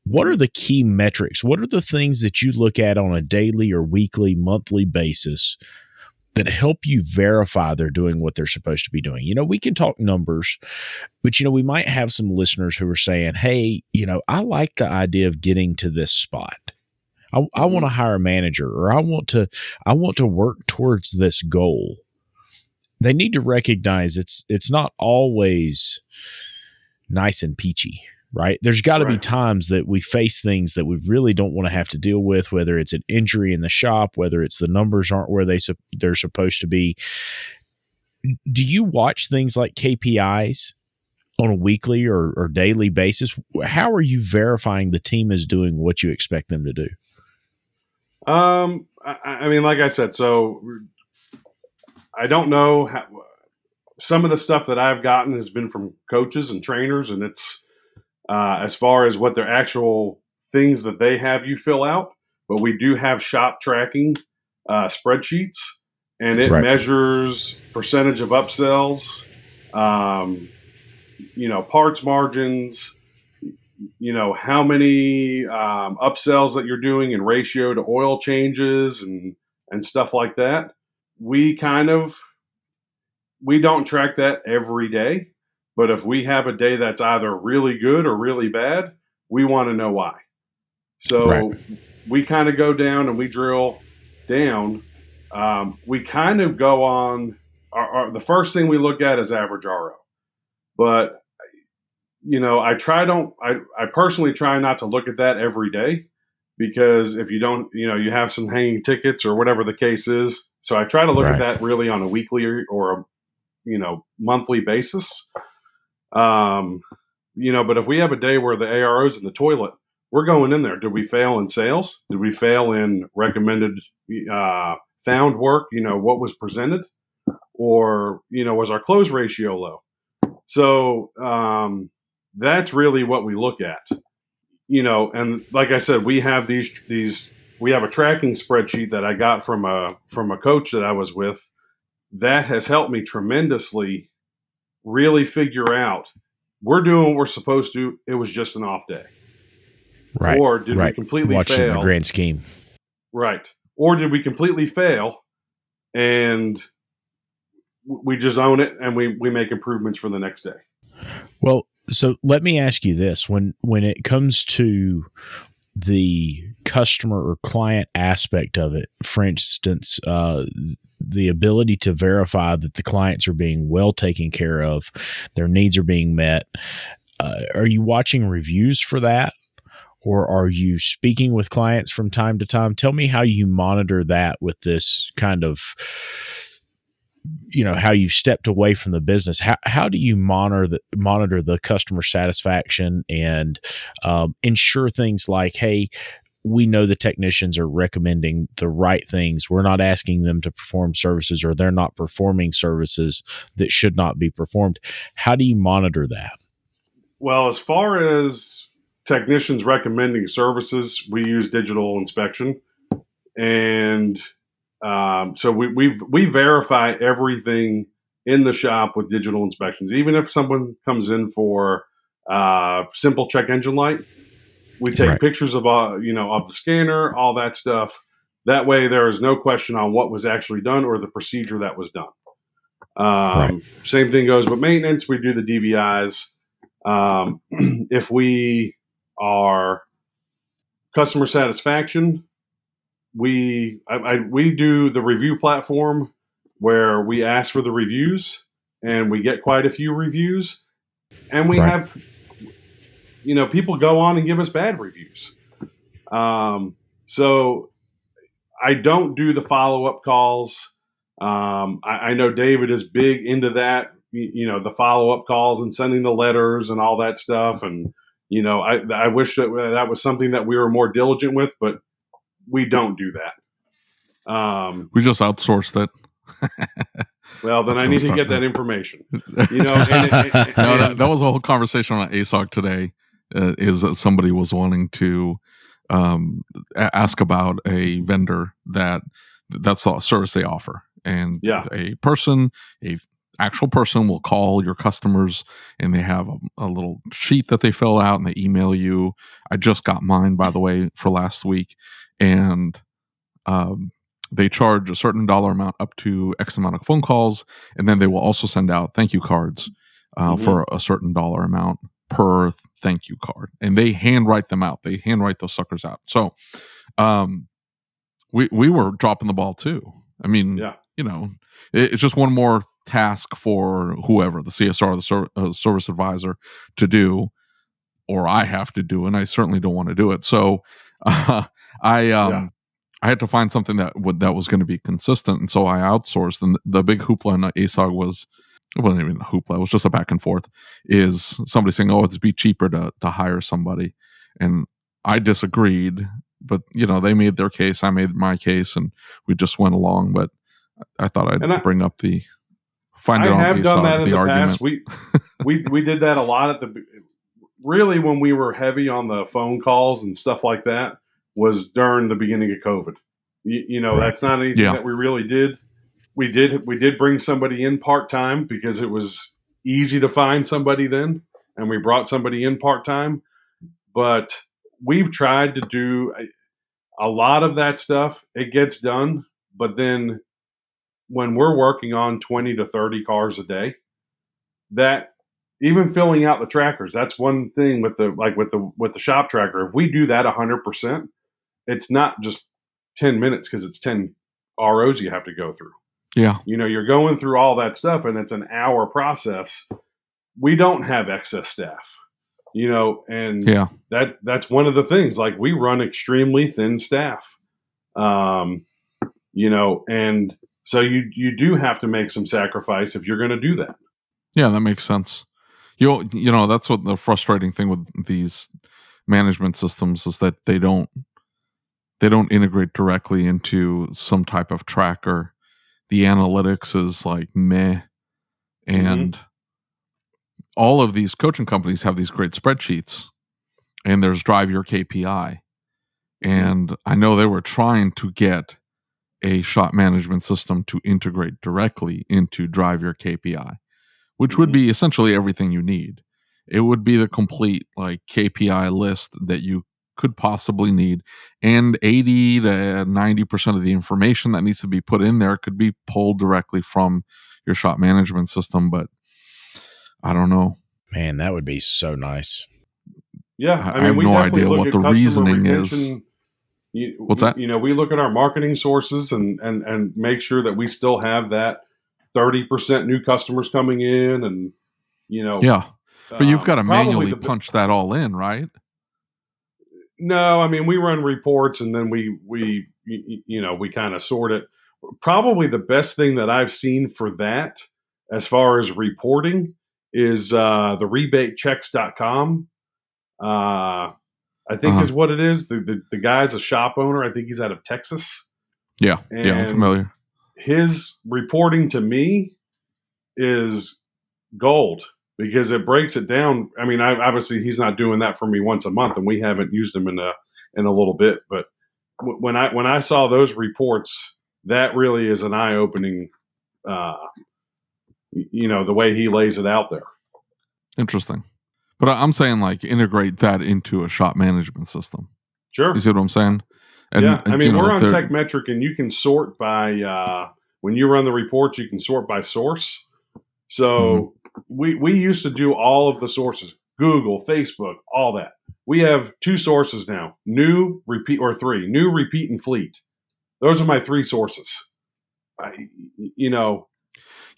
What are the key metrics? What are the things that you look at on a daily or weekly, monthly basis that help you verify they're doing what they're supposed to be doing? We can talk numbers, but, we might have some listeners who are saying, hey, I like the idea of getting to this spot. I want to hire a manager, or I want to work towards this goal. They need to recognize it's not always nice and peachy, right? There's got to be times that we face things that we really don't want to have to deal with, whether it's an injury in the shop, whether it's the numbers aren't where they're supposed to be. Do you watch things like KPIs on a weekly or daily basis? How are you verifying the team is doing what you expect them to do? I mean, like I said, so I don't know how, some of the stuff that I've gotten has been from coaches and trainers, and it's as far as what their actual things that they have you fill out. But we do have shop tracking spreadsheets, and it measures percentage of upsells, parts margins, how many upsells that you're doing in ratio to oil changes and stuff like that. We don't track that every day, but if we have a day that's either really good or really bad, we want to know why. So we kind of go down and we drill down. We kind of go on the first thing we look at is average RO, but I personally try not to look at that every day, because if you don't, you have some hanging tickets or whatever the case is. So I try to look at that really on a weekly or a monthly basis. But if we have a day where the ARO's in the toilet, we're going in there. Did we fail in sales? Did we fail in recommended found work? What was presented? Or, was our close ratio low? So that's really what we look at. And like I said, we have we have a tracking spreadsheet that I got from a coach that I was with that has helped me tremendously really figure out we're doing what we're supposed to. It was just an off day. Right. Or did we completely fail? The grand scheme. Right. Or did we completely fail and we just own it and we make improvements for the next day? Well, so let me ask you this. When it comes to the customer or client aspect of it, for instance, the ability to verify that the clients are being well taken care of, their needs are being met. Are you watching reviews for that? Or are you speaking with clients from time to time? Tell me how you monitor that with this kind of, how you've stepped away from the business. How do you monitor the customer satisfaction and ensure things like, hey, we know the technicians are recommending the right things. We're not asking them to perform services, or they're not performing services that should not be performed. How do you monitor that? Well, as far as technicians recommending services, we use digital inspection, and so we verify everything in the shop with digital inspections. Even if someone comes in for simple check engine light, we take pictures of of the scanner, all that stuff. That way, there is no question on what was actually done or the procedure that was done. Same thing goes with maintenance. We do the DVIs. If we are customer satisfaction, we do the review platform where we ask for the reviews, and we get quite a few reviews, and we have people go on and give us bad reviews. So I don't do the follow-up calls. I know David is big into that, the follow-up calls and sending the letters and all that stuff. And, I wish that was something that we were more diligent with, but we don't do that. We just outsourced it. Well, then I need to get that information. That was a whole conversation on ASOG today. Is that somebody was wanting to ask about a vendor that's a service they offer, and a actual person will call your customers, and they have a little sheet that they fill out and they email you. I just got mine, by the way, for last week, and they charge a certain dollar amount up to X amount of phone calls, and then they will also send out thank you cards for a certain dollar amount per thank you card, and they handwrite them out. They handwrite those suckers out. So we were dropping the ball too. I mean, it's just one more task for whoever, the CSR, the service advisor, to do, or I have to do, and I certainly don't want to do it. So I had to find something that was going to be consistent, and so I outsourced. And the big hoopla in ASOG it wasn't even a hoopla. It was just a back and forth. Is somebody saying, "Oh, it'd be cheaper to hire somebody," and I disagreed. But they made their case, I made my case, and we just went along. But I thought I'd bring up the find it on ASOG, I have done that in the argument. past. We did that a lot really when we were heavy on the phone calls and stuff like that. Was during the beginning of COVID. That's not anything that we really did. We did bring somebody in part-time because it was easy to find somebody then, and we brought somebody in part-time. But we've tried to do a lot of that stuff. It gets done, but then when we're working on 20 to 30 cars a day, that even filling out the trackers, that's one thing with the shop tracker. If we do that 100%, it's not just 10 minutes because it's 10 ROs you have to go through. Yeah. You're going through all that stuff, and it's an hour process. We don't have excess staff, and that's one of the things. Like, we run extremely thin staff, and so you do have to make some sacrifice if you're going to do that. Yeah, that makes sense. That's what the frustrating thing with these management systems is, that they don't integrate directly into some type of tracker. The analytics is like meh. And all of these coaching companies have these great spreadsheets, and there's Drive Your KPI. And I know they were trying to get a shop management system to integrate directly into Drive Your KPI, which would be essentially everything you need. It would be the complete KPI list that you could possibly need, and 80 to 90% of the information that needs to be put in there could be pulled directly from your shop management system. But I don't know. Man, that would be so nice. Yeah, I have no idea what the reasoning is. What's that? We look at our marketing sources and make sure that we still have that 30% new customers coming in, and Yeah, but you've got to probably manually punch that all in, right? No, I mean, we run reports and then we kind of sort it. Probably the best thing that I've seen for that, as far as reporting, is the rebatechecks.com. I think is what it is. The guy's a shop owner. I think he's out of Texas. Yeah, I'm familiar. His reporting to me is gold, because it breaks it down. I mean, obviously he's not doing that for me once a month, and we haven't used him in a little bit. But when I saw those reports, that really is an eye opening. The way he lays it out there. Interesting. But I'm saying, like, integrate that into a shop management system. Sure. You see what I'm saying? And, yeah. I mean, we're on TechMetric, and you can sort by when you run the reports, you can sort by source. So we used to do all of the sources: Google, Facebook, all that. We have 2 sources now: new, repeat, or 3: new, repeat, and fleet. Those are my 3 sources.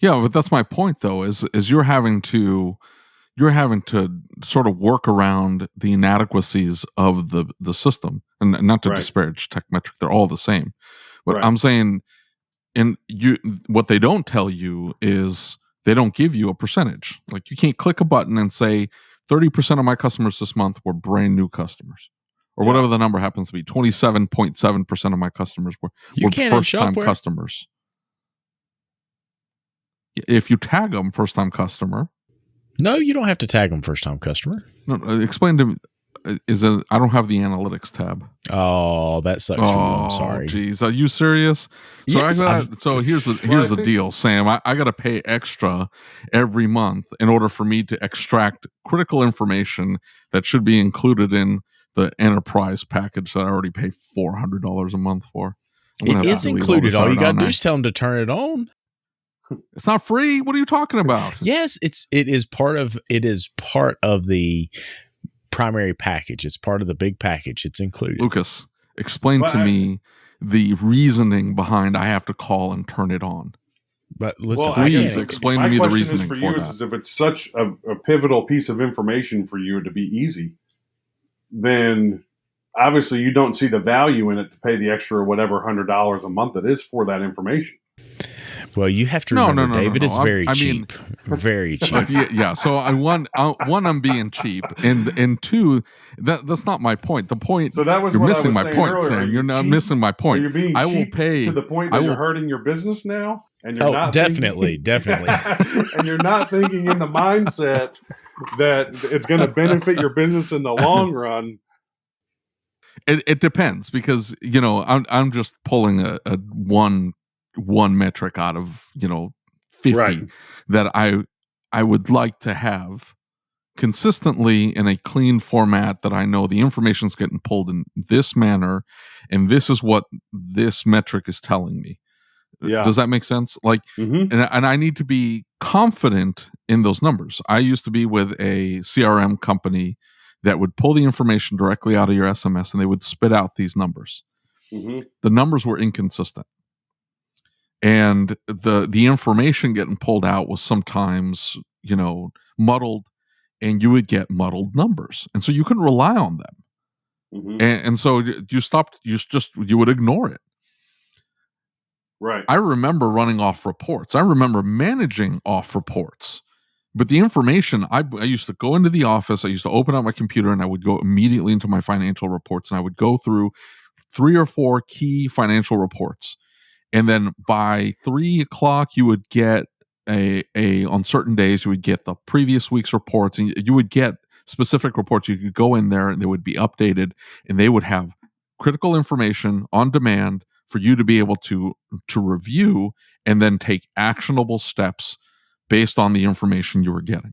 Yeah, but that's my point, though. Is you're having to sort of work around the inadequacies of the system, and not to disparage TechMetric, they're all the same. But I'm saying, what they don't tell you is they don't give you a percentage. Like, you can't click a button and say 30% of my customers this month were brand new customers, or whatever the number happens to be. 27.7% of my customers were first time customers. If you tag them first time customer. No, you don't have to tag them first time customer. No, explain to me. I don't have the analytics tab. Oh, that sucks for you. I'm sorry. Geez, are you serious? So yes, here's the deal, Sam. I got to pay extra every month in order for me to extract critical information that should be included in the enterprise package that I already pay $400 a month for. It is included. All you got to do is tell them to turn it on. It's not free. What are you talking about? Yes, it is part of the primary package. It's part of the big package. It's included. Lucas, explain to me the reasoning behind I have to call and turn it on. But listen, please explain to me the reasoning for that. Is if it's such a pivotal piece of information for you to be easy, then obviously you don't see the value in it to pay the extra whatever $100 a month it is for that information. Well, you have to remember, David is very cheap. Very cheap. Yeah. So one, I'm being cheap, and 2, that's not my point. The point. So that was you're what missing I was my saying point, earlier. Sam. You're not missing my point. You're being I will pay to the point that you're hurting your business now, and you're not definitely. And you're not thinking in the mindset that it's going to benefit your business in the long run. It depends, because I'm just pulling a one metric out of 50 that I would like to have consistently in a clean format, that I know the information's getting pulled in this manner, and this is what this metric is telling me. Does that make sense? Like, and I need to be confident in those numbers. I used to be with a CRM company that would pull the information directly out of your SMS, and they would spit out these numbers. The numbers were inconsistent. And the information getting pulled out was sometimes, muddled, and you would get muddled numbers. And so you couldn't rely on them. And so you would ignore it. Right. I remember running off reports. I remember managing off reports. But the information, I used to go into the office, I used to open up my computer, and I would go immediately into my financial reports, and I would go through 3 or 4 key financial reports. And then by 3:00, you would get on certain days, you would get the previous week's reports, and you would get specific reports. You could go in there and they would be updated, and they would have critical information on demand for you to be able to review and then take actionable steps based on the information you were getting.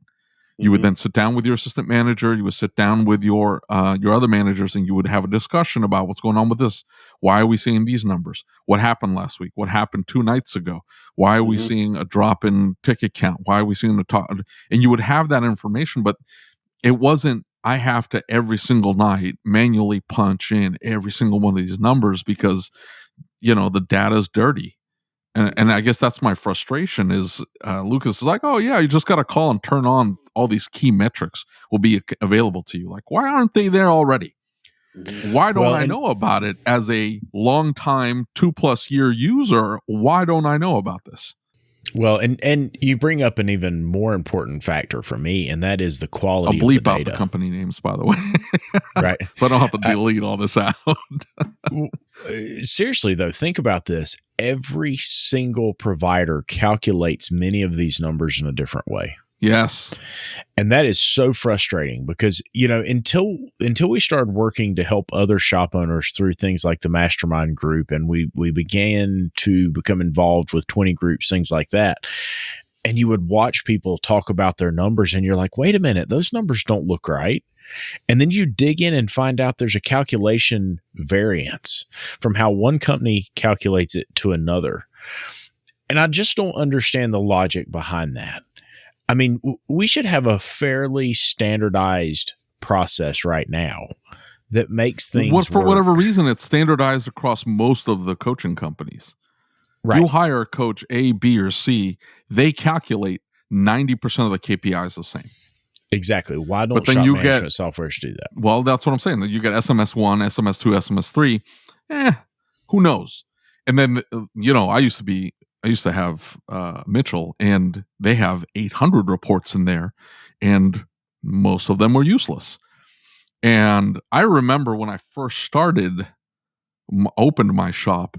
You would then sit down with your assistant manager. You would sit down with your other managers, and you would have a discussion about what's going on with this. Why are we seeing these numbers? What happened last week? What happened 2 nights ago? Why are we seeing a drop in ticket count? Why are we seeing the top? And you would have that information, but it wasn't I have to every single night manually punch in every single one of these numbers because, the data is dirty. And I guess that's my frustration is Lucas is like, oh, yeah, you just got to call and turn on all these key metrics will be available to you. Like, why aren't they there already? Why don't I know about it as a long-time 2+ year user? Why don't I know about this? Well, and you bring up an even more important factor for me, and that is the quality I'll bleep of the out data. the company names, by the way. Right. So I don't have to delete all this out. Seriously, though, think about this. Every single provider calculates many of these numbers in a different way. Yes. And that is so frustrating because, until we started working to help other shop owners through things like the mastermind group, and we began to become involved with 20 groups, things like that. And you would watch people talk about their numbers and you're like, wait a minute, those numbers don't look right. And then you dig in and find out there's a calculation variance from how one company calculates it to another. And I just don't understand the logic behind that. I mean, we should have a fairly standardized process right now that makes things for work. whatever reason, it's standardized across most of the coaching companies. Right. You hire a coach A, B, or C, they calculate 90% of the KPIs the same. Exactly. Why don't shop management softwares do that? Well, that's what I'm saying. You get SMS1, SMS2, SMS3. Who knows? And then, I used to have Mitchell, and they have 800 reports in there, and most of them were useless. And I remember when I first opened my shop,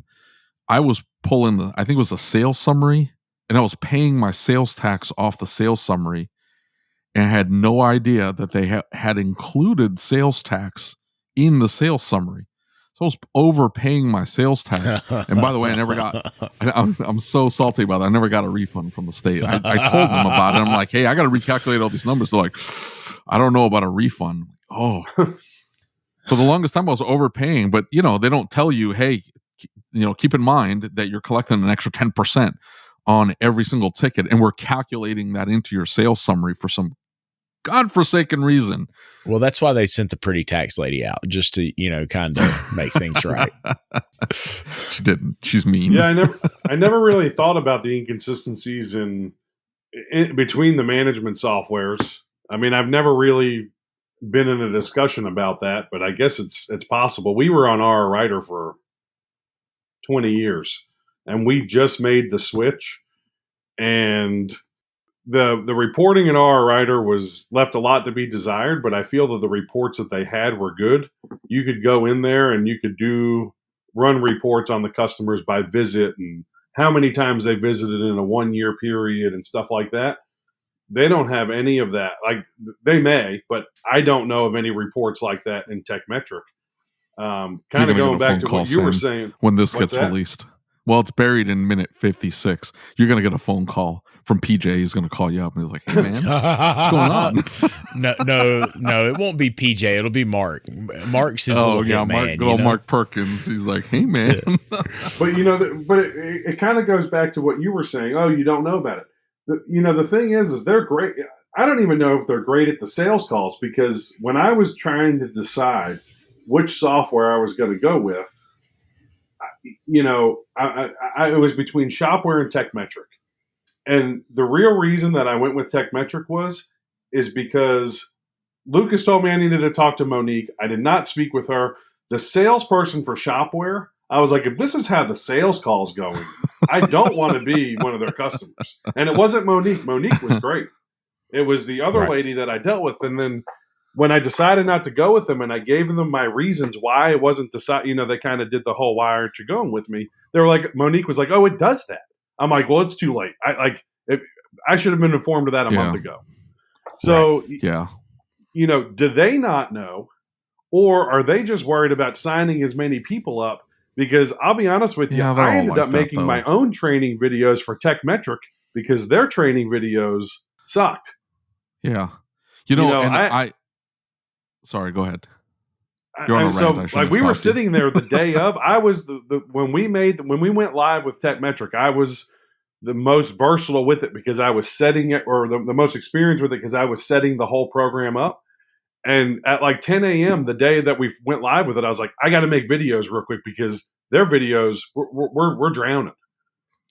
I was pulling I think it was a sales summary, and I was paying my sales tax off the sales summary, and I had no idea that they had included sales tax in the sales summary. So I was overpaying my sales tax. And by the way, I never got, I'm so salty about that. I never got a refund from the state. I told them about it. I'm like, hey, I got to recalculate all these numbers. They're like, I don't know about a refund. Oh, for the longest time I was overpaying, but they don't tell you, hey, keep in mind that you're collecting an extra 10% on every single ticket. And we're calculating that into your sales summary for some godforsaken reason. Well, that's why they sent the pretty tax lady out, just to, kind of make things right. She didn't. She's mean. Yeah, I never really thought about the inconsistencies in between the management softwares. I mean, I've never really been in a discussion about that, but I guess it's possible. We were on our writer for 20 years, and we just made the switch, and the reporting in our writer was left a lot to be desired, but I feel that the reports that they had were good. You could go in there and you could run reports on the customers by visit and how many times they visited in a 1-year period and stuff like that. They don't have any of that. Like, they may, but I don't know of any reports like that in TechMetric. Kind of going back to what you were saying. When this gets released. Well, it's buried in minute 56. You're going to get a phone call from PJ. He's going to call you up and he's like, hey, man, what's going on? No, it won't be PJ. It'll be Mark. Mark's his little hit man. Good old Mark Perkins. He's like, hey, man. But, it kind of goes back to what you were saying. Oh, you don't know about it. The thing is they're great. I don't even know if they're great at the sales calls, because when I was trying to decide which software I was going to go with, it was between Shopware and TechMetric. And the real reason that I went with TechMetric is because Lucas told me I needed to talk to Monique. I did not speak with her. The salesperson for Shopware, I was like, if this is how the sales call is going, I don't want to be one of their customers. And it wasn't Monique. Monique was great. It was the other lady that I dealt with. And then when I decided not to go with them and I gave them my reasons why it wasn't decided, they kind of did the whole, why aren't you going with me? They were like, Monique was like, oh, it does that. I'm like, well, it's too late. I should have been informed of that a month ago. So, do they not know, or are they just worried about signing as many people up? Because I'll be honest with you, I ended up making my own training videos for TechMetric because their training videos sucked. Yeah. Sorry, go ahead. We were sitting there the day of. I was when we went live with TechMetric, I was the most versatile with it because I was setting it, or the most experienced with it because I was setting the whole program up. And at like 10 a.m. the day that we went live with it, I was like, I got to make videos real quick because their videos we're drowning.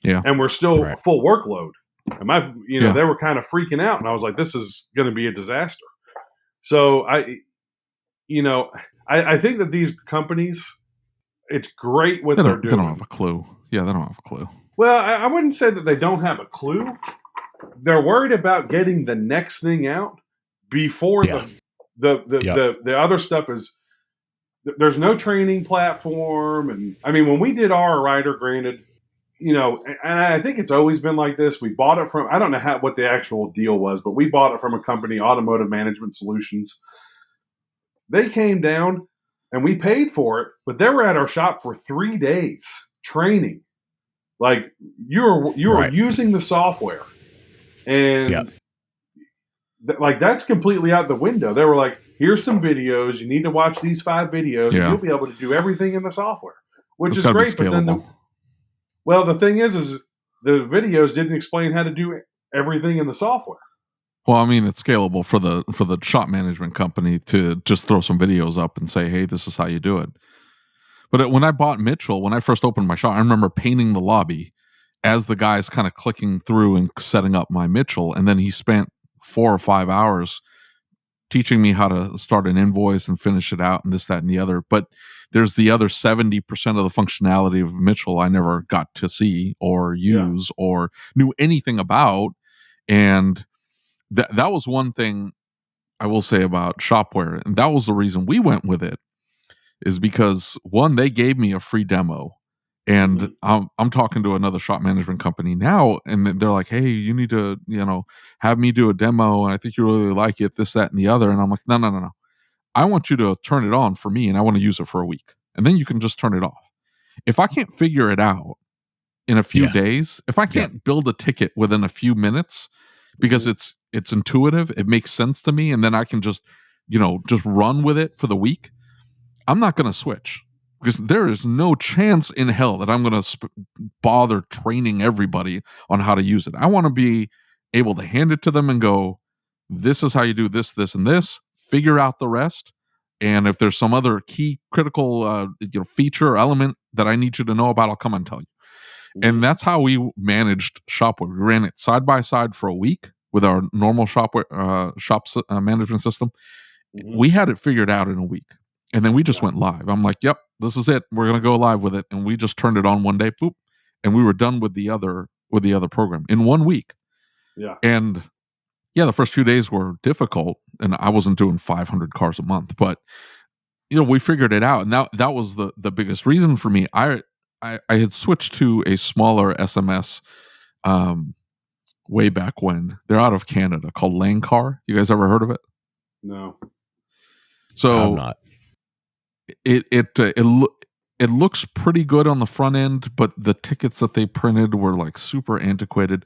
Yeah. And we're still full workload. And they were kind of freaking out, and I was like, this is going to be a disaster. So I think that these companies, it's great what they're doing. They don't have a clue. Yeah, they don't have a clue. Well, I wouldn't say that they don't have a clue. They're worried about getting the next thing out before the other stuff is. There's no training platform, and I mean, when we did our writer, granted, and I think it's always been like this. We bought it from, I don't know what the actual deal was, but we bought it from a company, Automotive Management Solutions. They came down and we paid for it, but they were at our shop for 3 days training. Like you were using the software, and like that's completely out the window. They were like, here's some videos. You need to watch these 5 videos, and you'll be able to do everything in the software, which is great. But then the thing is the videos didn't explain how to do everything in the software. Well, I mean, it's scalable for the shop management company to just throw some videos up and say, hey, this is how you do it. But when I bought Mitchell, when I first opened my shop, I remember painting the lobby as the guy's kind of clicking through and setting up my Mitchell. And then he spent 4 or 5 hours teaching me how to start an invoice and finish it out and this, that, and the other. But there's the other 70% of the functionality of Mitchell I never got to see or use or knew anything about. And that was one thing I will say about Shopware. And that was the reason we went with it, is because one, they gave me a free demo. And I'm talking to another shop management company now, and they're like, hey, you need to, have me do a demo, and I think you really like it, this, that, and the other. And I'm like, no. I want you to turn it on for me, and I want to use it for a week. And then you can just turn it off. If I can't figure it out in a few days, if I can't build a ticket within a few minutes, because it's intuitive, it makes sense to me, and then I can just run with it for the week, I'm not going to switch. Because there is no chance in hell that I'm going to bother training everybody on how to use it. I want to be able to hand it to them and go, this is how you do this, this, and this. Figure out the rest. And if there's some other key critical feature or element that I need you to know about, I'll come and tell you. And that's how we managed Shopware. We ran it side by side for a week with our normal shop management system. We had it figured out in a week. And then we just went live. I'm like, yep, this is it. We're going to go live with it. And we just turned it on one day, boop. And we were done with the other program in 1 week. Yeah. And the first few days were difficult, and I wasn't doing 500 cars a month, but we figured it out. And that was the biggest reason for me. I had switched to a smaller SMS way back when. They're out of Canada, called Langcar. You guys ever heard of it? No. So I'm not. It looks pretty good on the front end, but the tickets that they printed were like super antiquated.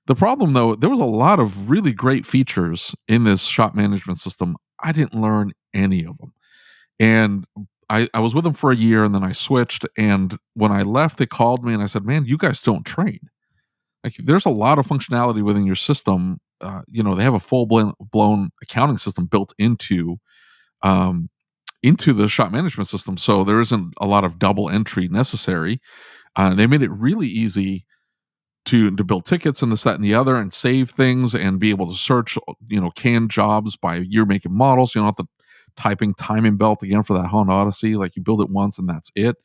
The problem, though, there was a lot of really great features in this shop management system. I didn't learn any of them. And I was with them for a year, and then I switched. And when I left, they called me and I said, man, you guys don't train. Like, there's a lot of functionality within your system. They have a full-blown accounting system built into the shop management system. So there isn't a lot of double entry necessary. They made it really easy to build tickets and this, that, and the other, and save things and be able to search, canned jobs by year, make, and models. You don't have to typing timing belt again for that Honda Odyssey. Like, you build it once and that's it.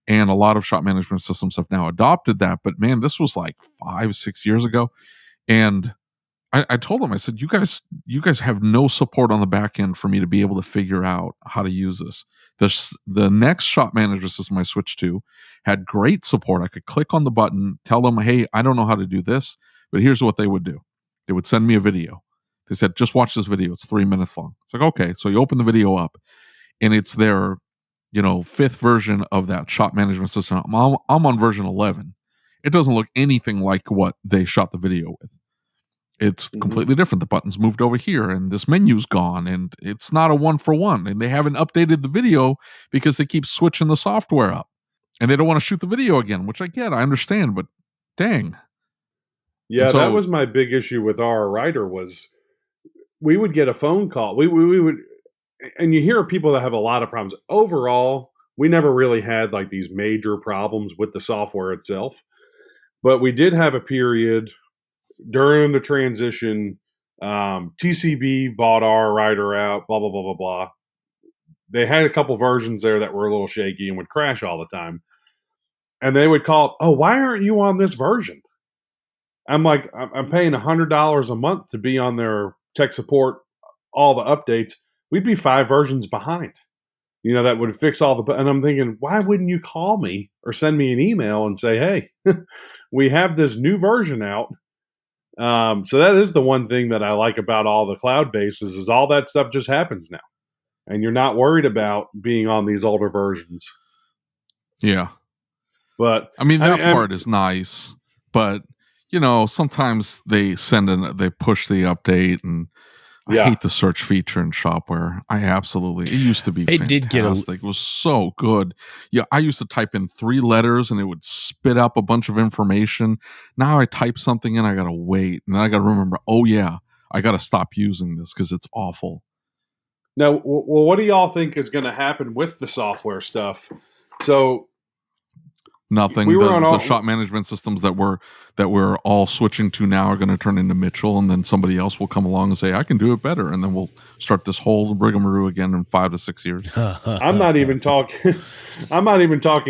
And a lot of shop management systems have now adopted that. But man, this was like 5-6 years ago. And I told them, I said, you guys have no support on the back end for me to be able to figure out how to use this. The next shop management system I switched to had great support. I could click on the button, tell them, hey, I don't know how to do this, but here's what they would do. They would send me a video. They said, just watch this video. It's 3 minutes long. It's like, okay. So you open the video up, and it's their, 5th version of that shop management system. I'm on version 11. It doesn't look anything like what they shot the video with. It's completely different. The button's moved over here, and this menu's gone, and it's not a 1-for-1. And they haven't updated the video because they keep switching the software up, and they don't want to shoot the video again, which I get, I understand, but dang. Yeah, that was my big issue with our writer was we would get a phone call. We would and you hear of people that have a lot of problems. Overall, we never really had like these major problems with the software itself, but we did have a period during the transition. TCB bought our writer out, blah, blah, blah, blah, blah. They had a couple versions there that were a little shaky and would crash all the time. And they would call, oh, why aren't you on this version? I'm like, I'm paying $100 a month to be on their tech support, all the updates. We'd be 5 versions behind. That would fix all the, and I'm thinking, why wouldn't you call me or send me an email and say, hey, we have this new version out. So that is the one thing that I like about all the cloud bases is all that stuff just happens now. And you're not worried about being on these older versions. Yeah. But I mean, that part is nice, but sometimes they they push the update, and I hate the search feature in Shopware. It used to be fantastic. It was so good. Yeah, I used to type in 3 letters and it would spit up a bunch of information. Now I type something in, I gotta wait, and then I gotta remember, oh yeah, I gotta stop using this because it's awful. Now, well, what do y'all think is going to happen with the software stuff? So nothing. The shop management systems that we're all switching to now are going to turn into Mitchell, and then somebody else will come along and say, I can do it better, and then we'll start this whole rigmarole again in 5 to 6 years. I'm not even talking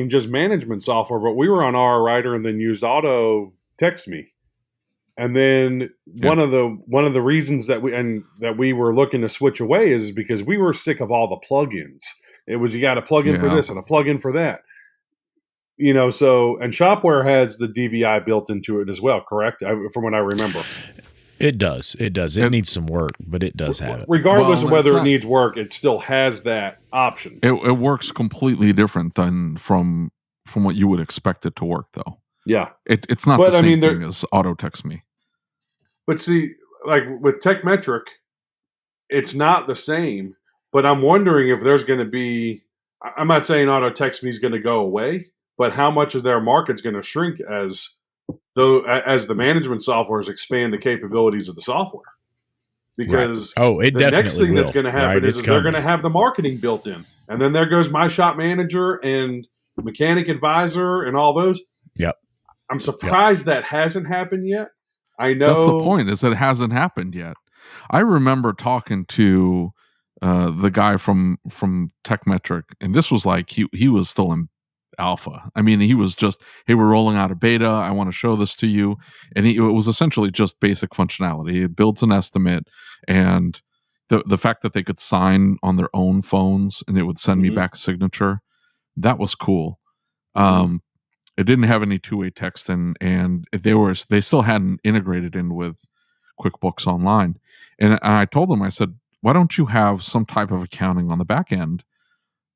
just management software, but we were on our writer and then used Auto Text Me. And then one of the reasons that we were looking to switch away is because we were sick of all the plugins. It was, you got a plugin for this and a plugin for that. So, and Shopware has the DVI built into it as well, correct? From what I remember. It does. It needs some work, but it does have it. Regardless of whether it needs work, it still has that option. It works completely different than from what you would expect it to work, though. Yeah. It's not the same thing as Auto Text Me. But see, like with TechMetric, it's not the same, but I'm wondering if there's going to be, I'm not saying Auto Text Me is going to go away, but how much of their market's going to shrink as the management softwares expand the capabilities of the software. Because the next thing that's going to happen is they're going to have the marketing built in. And then there goes My Shop Manager and Mechanic Advisor and all those. Yep. I'm surprised that hasn't happened yet. I know. That's the point, is it hasn't happened yet. I remember talking to the guy from TechMetric, and this was like he was still in alpha. I mean, he was just, hey, we're rolling out a beta. I want to show this to you. And it was essentially just basic functionality. It builds an estimate, and the fact that they could sign on their own phones and it would send me back a signature, that was cool. It didn't have any two-way text, and they still hadn't integrated in with QuickBooks Online. And I told them, I said, why don't you have some type of accounting on the back end?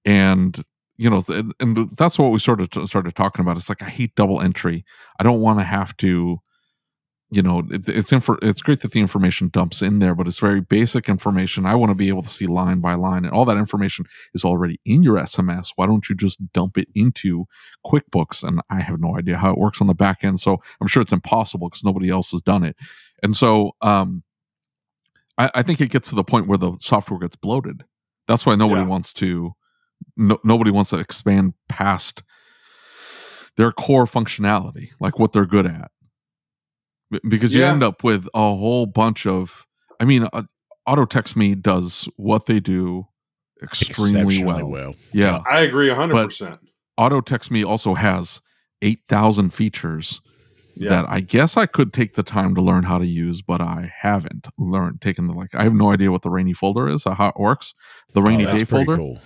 And and that's what we started talking about. It's like, I hate double entry. I don't want to have to, it's great that the information dumps in there, but it's very basic information. I want to be able to see line by line, and all that information is already in your SMS. Why don't you just dump it into QuickBooks? And I have no idea how it works on the back end, so I'm sure it's impossible because nobody else has done it. And so I think it gets to the point where the software gets bloated. That's why nobody wants to expand past their core functionality, like what they're good at. Because you end up with a whole bunch of, Auto Text Me does what they do extremely well. Yeah. I agree 100%. But Auto Text Me also has 8,000 features that I guess I could take the time to learn how to use, but I haven't I have no idea what the rainy folder is, or how it works. The rainy day folder. Cool.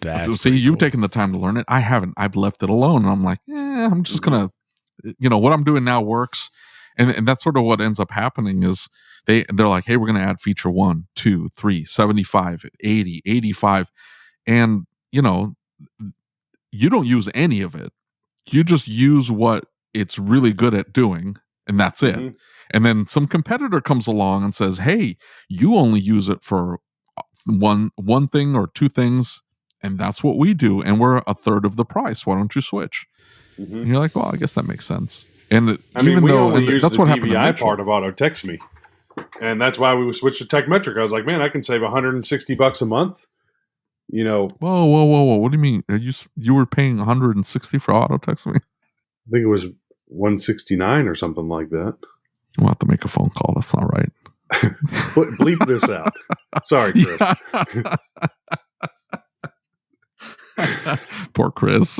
You've taken the time to learn it. I haven't. I've left it alone. And I'm like, I'm just going to, what I'm doing now works. And that's sort of what ends up happening is they're like, hey, we're going to add feature 1, 2, 3, 75, 80, 85. And, you don't use any of it. You just use what it's really good at doing, and that's it. Mm-hmm. And then some competitor comes along and says, hey, you only use it for one thing or 2 things, and that's what we do, and we're a third of the price. Why don't you switch? Mm-hmm. And you're like, well, I guess that makes sense. And we only use that's the DVI part of Auto Text Me, and that's why we switched to TechMetric. I was like, man, I can save $160 a month, Whoa! What do you mean? You were paying 160 for auto text me? I think it was 169 or something like that. We'll have to make a phone call. That's not right. Bleep this out. Sorry, Chris. Poor Chris.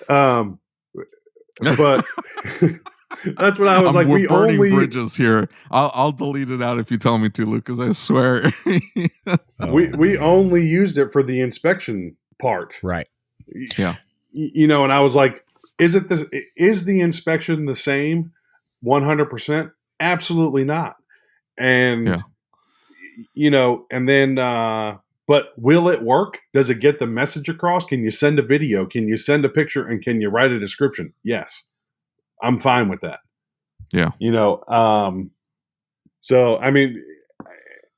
But that's what I was like. We're burning bridges here. I'll delete it out if you tell me to, Lucas. I swear. we only used it for the inspection part, right? Yeah. And I was like, is the inspection the same 100%? Absolutely not. And and then but will it work? Does it get the message across? Can you send a video? Can you send a picture? And can you write a description? Yes. I'm fine with that. Yeah. So, I mean,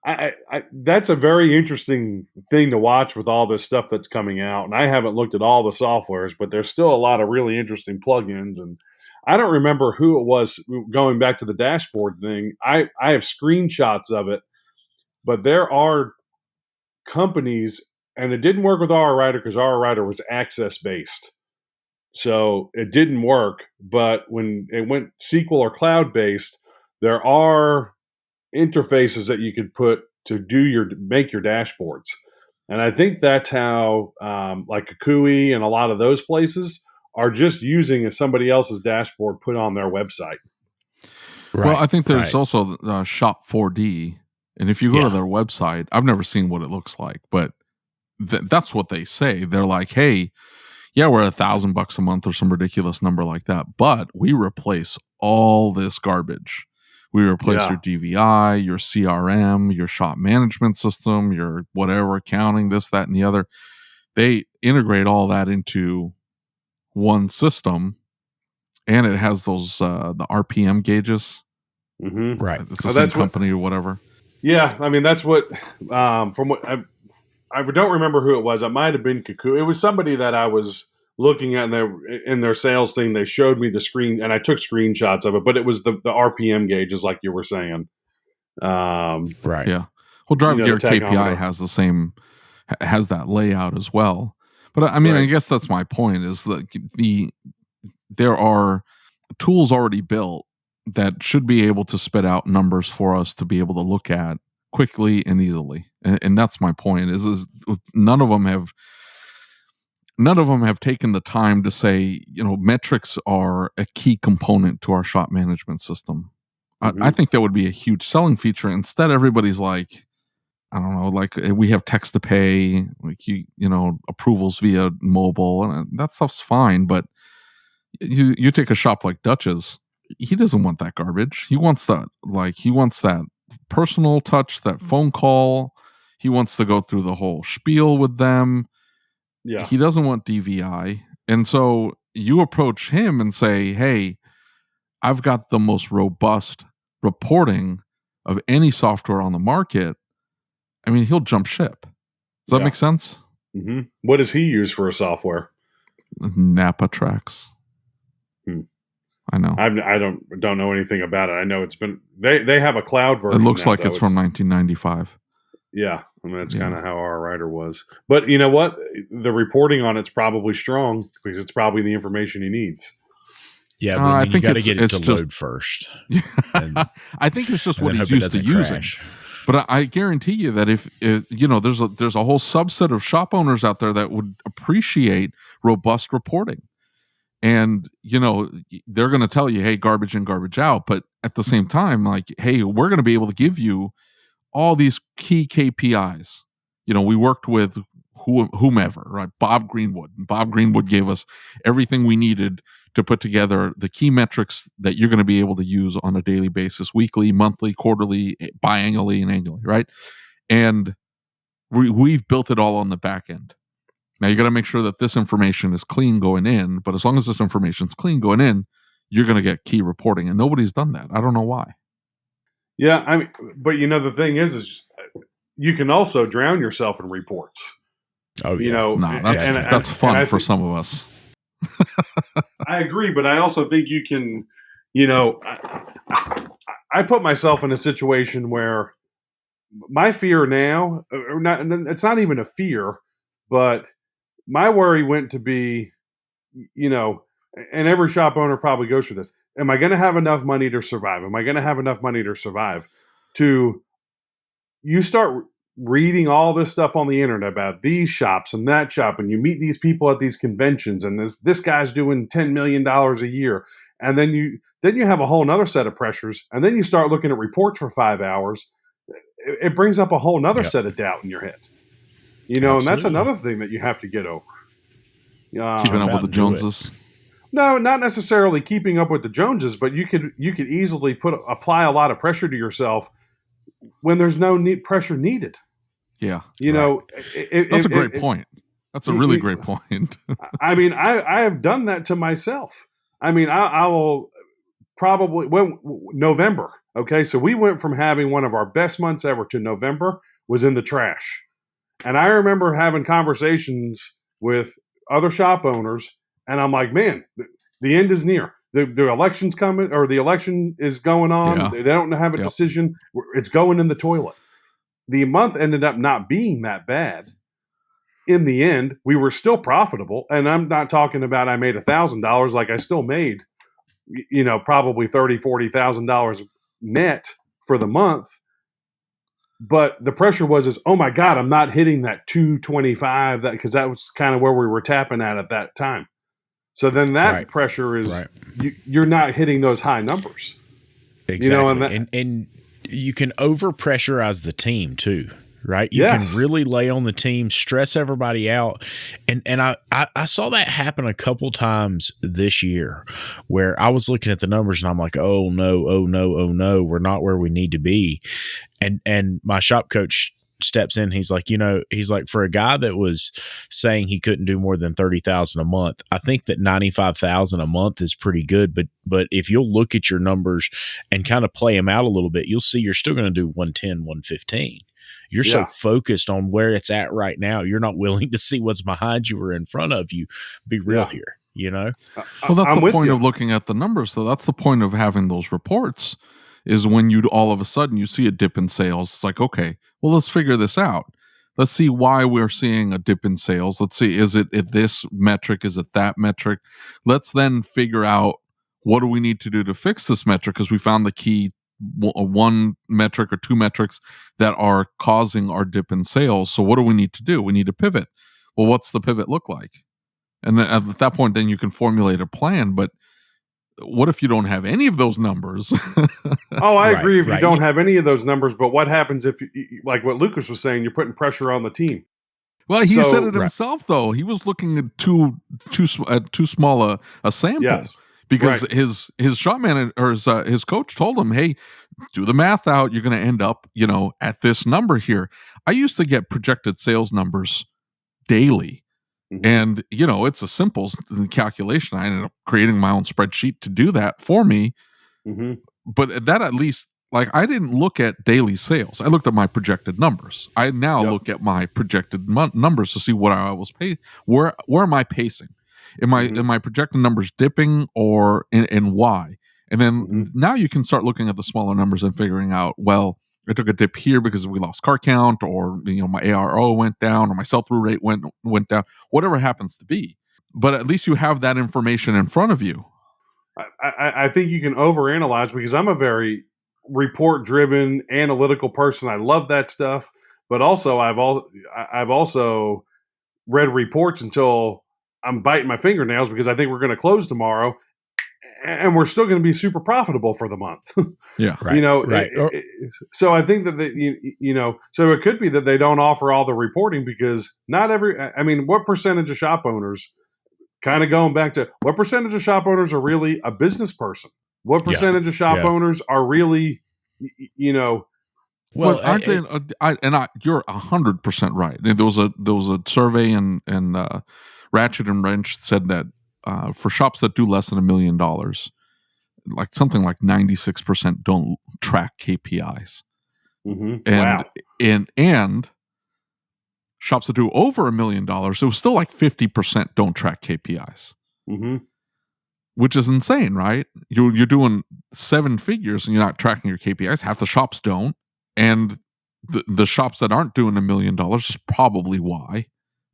I that's a very interesting thing to watch with all this stuff that's coming out. And I haven't looked at all the softwares, but there's still a lot of really interesting plugins. And I don't remember who it was going back to the dashboard thing. I have screenshots of it, but there are companies, and it didn't work with our writer because our writer was access based. So it didn't work. But when it went SQL or cloud based, there are interfaces that you could put to make your dashboards. And I think that's how like Kakui and a lot of those places are just using somebody else's dashboard put on their website. Right, well, I think there's also Shop 4D. And if you go to their website, I've never seen what it looks like, but that's what they say. They're like, hey, yeah, we're $1,000 a month or some ridiculous number like that, but we replace all this garbage. We replace your DVI, your CRM, your shop management system, your whatever, accounting, this, that, and the other. They integrate all that into one system, and it has those the RPM gauges. Mm-hmm. Right. It's the same company or whatever. Yeah, I mean, that's what, from what I don't remember who it was. It might have been Kakui. It was somebody that I was looking at in their sales thing. They showed me the screen, and I took screenshots of it, but it was the RPM gauges, like you were saying. Right. Yeah. Well, Drive Gear KPI has that layout as well. But I mean, I guess that's my point, is that there are tools already built that should be able to spit out numbers for us to be able to look at quickly and easily. And that's my point, is none of them have taken the time to say, metrics are a key component to our shop management system. Mm-hmm. I think that would be a huge selling feature. Instead, everybody's like, I don't know, like we have text to pay, like approvals via mobile, and that stuff's fine. But you take a shop like Dutch's, he doesn't want that garbage. He wants that personal touch, that phone call. He wants to go through the whole spiel with them. Yeah. He doesn't want DVI. And so you approach him and say, hey, I've got the most robust reporting of any software on the market. I mean, he'll jump ship. Does that make sense? Mm-hmm. What does he use for a software? Napa Tracks. I know. I don't know anything about it. I know it's been they have a cloud version. It looks like it's from 1995. Yeah, I mean that's kind of how our writer was. But you know what? The reporting on it's probably strong because it's probably the information he needs. Yeah, but I think you got to get it to load first. I think it's just what he's used to using. But I guarantee you that if there's a whole subset of shop owners out there that would appreciate robust reporting. And, they're going to tell you, hey, garbage in, garbage out. But at the same time, like, hey, we're going to be able to give you all these key KPIs. We worked with whomever, right? Bob Greenwood. And Bob Greenwood gave us everything we needed to put together the key metrics that you're going to be able to use on a daily basis, weekly, monthly, quarterly, biannually, and annually, right? And we've built it all on the back end. Now, you got to make sure that this information is clean going in, but as long as this information is clean going in, you're going to get key reporting, and nobody's done that. I don't know why. Yeah, I mean, but the thing is you can also drown yourself in reports. Oh, yeah. That's fun for some of us. I agree, but I also think you can, I put myself in a situation where my fear now, it's not even a fear. But my worry went to be, and every shop owner probably goes through this. Am I going to have enough money to survive? Am I going to have enough money to survive? You start reading all this stuff on the internet about these shops and that shop, and you meet these people at these conventions, and this guy's doing $10 million a year. And then you have a whole nother set of pressures, and then you start looking at reports for 5 hours. It brings up a whole nother set of doubt in your head. And that's another thing that you have to get over. Keeping up with the Joneses. No, not necessarily keeping up with the Joneses, but you could easily apply a lot of pressure to yourself when there's no pressure needed. Yeah, that's a great point. That's a really great point. I mean, I have done that to myself. I mean, I will probably November. Okay, so we went from having one of our best months ever to November was in the trash. And I remember having conversations with other shop owners, and I'm like, man, the end is near. The election's coming, or the election is going on. Yeah. They don't have a decision. It's going in the toilet. The month ended up not being that bad. In the end, we were still profitable. And I'm not talking about I made $1,000. Like I still made, probably $30,000, $40,000 net for the month. But the pressure was, oh my God, I'm not hitting that 225 because that was kind of where we were tapping at that time. So then that pressure is you're not hitting those high numbers. Exactly. And you can over pressurize the team too, right? You can really lay on the team, stress everybody out. And I saw that happen a couple times this year where I was looking at the numbers and I'm like, oh no, we're not where we need to be. And my shop coach steps in. He's like, for a guy that was saying he couldn't do more than 30,000 a month, I think that 95,000 a month is pretty good. But if you'll look at your numbers and kind of play them out a little bit, you'll see you're still going to do 110, 115. You're so focused on where it's at right now. You're not willing to see what's behind you or in front of you. Be real here, Well, that's the point of looking at the numbers, though. That's the point of having those reports. Is when you all of a sudden you see a dip in sales. It's like, okay, well, let's figure this out. Let's see why we're seeing a dip in sales. Let's see, is it this metric? Is it that metric? Let's then figure out what do we need to do to fix this metric, because we found the key one metric or two metrics that are causing our dip in sales. So what do we need to do? We need to pivot. Well, what's the pivot look like? And at that point, then you can formulate a plan. But what if you don't have any of those numbers? I agree if you don't have any of those numbers, but what happens if, like what Lucas was saying, you're putting pressure on the team? Well, he said it himself, though. He was looking at too small a sample, because his shop manager or his coach told him, hey, do the math out. You're going to end up, at this number here. I used to get projected sales numbers daily. Mm-hmm. And, it's a simple calculation. I ended up creating my own spreadsheet to do that for me. Mm-hmm. But that at least, like, I didn't look at daily sales. I looked at my projected numbers. I now look at my projected numbers to see what I was paying. Where am I pacing? Am I projecting numbers dipping or and why? And then now you can start looking at the smaller numbers and figuring out, well, I took a dip here because we lost car count, or my ARO went down, or my sell-through rate went down, whatever it happens to be. But at least you have that information in front of you. I think you can overanalyze, because I'm a very report-driven, analytical person. I love that stuff, but also I've also read reports until I'm biting my fingernails, because I think we're going to close tomorrow, and we're still going to be super profitable for the month. Yeah. Right. So I think that, so it could be that they don't offer all the reporting, because what percentage of shop owners, kind of going back to what percentage of shop owners are really a business person? What percentage of shop owners are really, Well, aren't they? You're 100% right. There was a survey, and Ratchet and Wrench said that for shops that do less than $1 million, like something like 96% don't track KPIs. Mm-hmm. And shops that do over $1 million, it was still like 50% don't track KPIs. Mm-hmm. Which is insane, right? You're doing 7 figures and you're not tracking your KPIs. Half the shops don't. And the shops that aren't doing $1 million is probably why.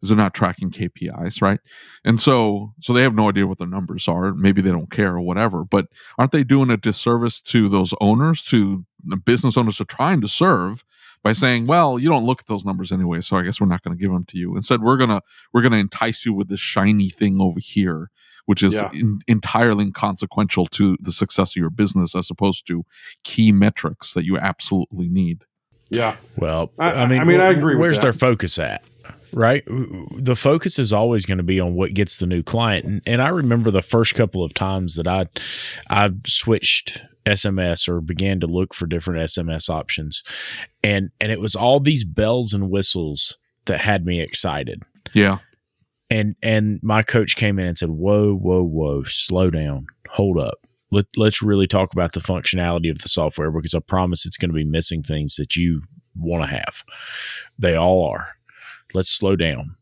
is they're not tracking KPIs, right? And so they have no idea what their numbers are. Maybe they don't care or whatever, but aren't they doing a disservice to those owners, to the business owners they're trying to serve, by saying, well, you don't look at those numbers anyway, so I guess we're not going to give them to you. Instead, we're gonna entice you with this shiny thing over here, which is entirely inconsequential to the success of your business, as opposed to key metrics that you absolutely need. Yeah. Well, I agree with where's that. their focus at? Right? The focus is always going to be on what gets the new client. And I remember the first couple of times that I switched SMS or began to look for different SMS options. And it was all these bells and whistles that had me excited. Yeah. And my coach came in and said, whoa, slow down, hold up. Let's really talk about the functionality of the software, because I promise it's going to be missing things that you want to have. They all are. Let's slow down.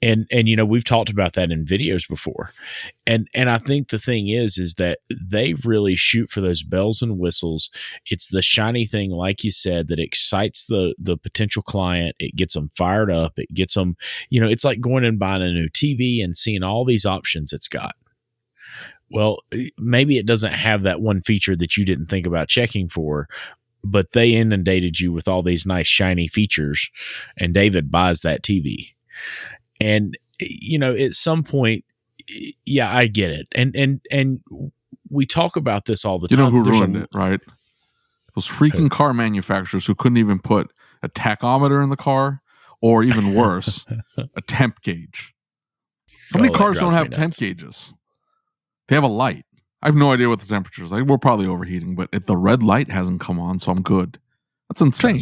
And we've talked about that in videos before. And I think the thing is that they really shoot for those bells and whistles. It's the shiny thing, like you said, that excites the potential client. It gets them fired up. It gets them, it's like going and buying a new TV and seeing all these options it's got. Well, maybe it doesn't have that one feature that you didn't think about checking for, but they inundated you with all these nice shiny features, and David buys that TV. And, at some point, yeah, I get it. And we talk about this all the time. You know who ruined it, right? Those freaking car manufacturers who couldn't even put a tachometer in the car, or even worse, a temp gauge. How many cars don't have temp gauges? They have a light. I have no idea what the temperature is. We're probably overheating, but if the red light hasn't come on, so I'm good. That's insane.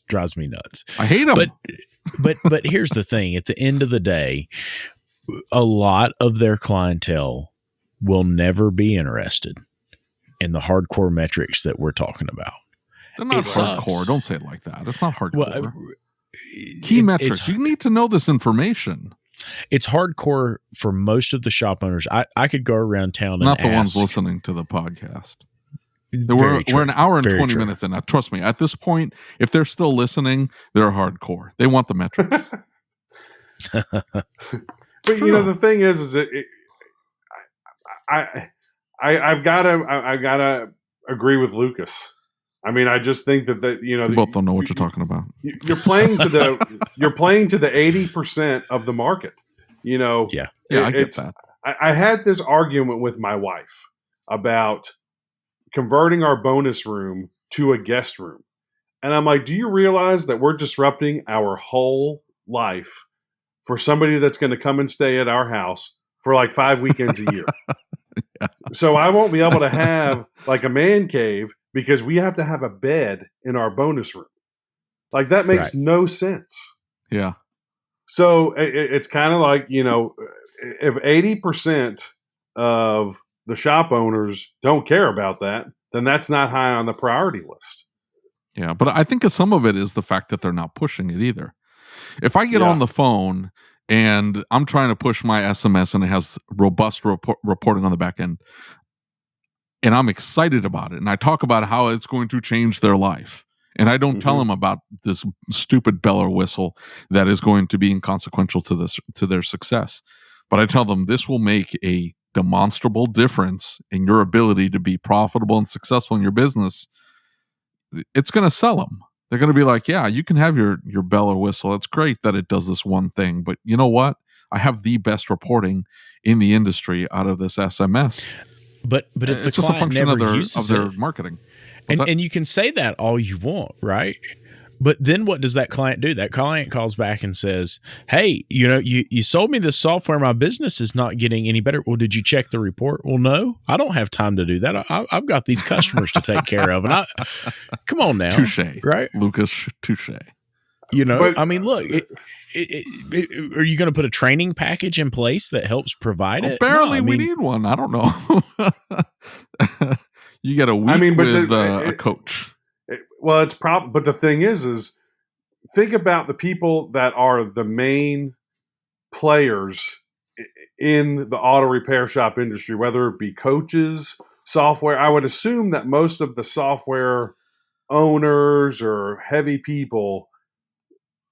Drives me nuts. I hate them. But here's the thing. At the end of the day, a lot of their clientele will never be interested in the hardcore metrics that we're talking about. They're not hardcore. Don't say it like that. It's not hardcore. Key metrics. You need to know this information. It's hardcore for most of the shop owners. I could go around town and not the ones listening to the podcast. We're an hour and 20 minutes in. Now, trust me, at this point, if they're still listening, they're hardcore. They want the metrics. But the thing is I've got to agree with Lucas. I mean, I just think that you both don't know what you're talking about. You're playing to the 80% of the market. Yeah, I get that. I had this argument with my wife about converting our bonus room to a guest room, and I'm like, do you realize that we're disrupting our whole life for somebody that's going to come and stay at our house for like 5 weekends a year? Yeah. So I won't be able to have like a man cave because we have to have a bed in our bonus room. Like that makes no sense. Yeah. So it's kind of like, if 80% of the shop owners don't care about that, then that's not high on the priority list. Yeah. But I think some of it is the fact that they're not pushing it either. If I get on the phone and I'm trying to push my SMS and it has robust reporting on the back end, and I'm excited about it, and I talk about how it's going to change their life, and I don't tell them about this stupid bell or whistle that is going to be inconsequential to their success, but I tell them this will make a demonstrable difference in your ability to be profitable and successful in your business. It's going to sell them. They're going to be like, yeah, you can have your bell or whistle. It's great that it does this one thing, but you know what? I have the best reporting in the industry out of this SMS. But if the client never uses their marketing, and you can say that all you want, right? But then what does that client do? That client calls back and says, hey, you sold me this software. My business is not getting any better. Well, did you check the report? Well, no, I don't have time to do that. I've got these customers to take care of. And come on now. Touche. Right? Lucas, touche. But, I mean, look, are you going to put a training package in place that helps provide it? Apparently, we need one. I don't know. You get a week with a coach. Well, it's but the thing is think about the people that are the main players in the auto repair shop industry, whether it be coaches, software. I would assume that most of the software owners or heavy people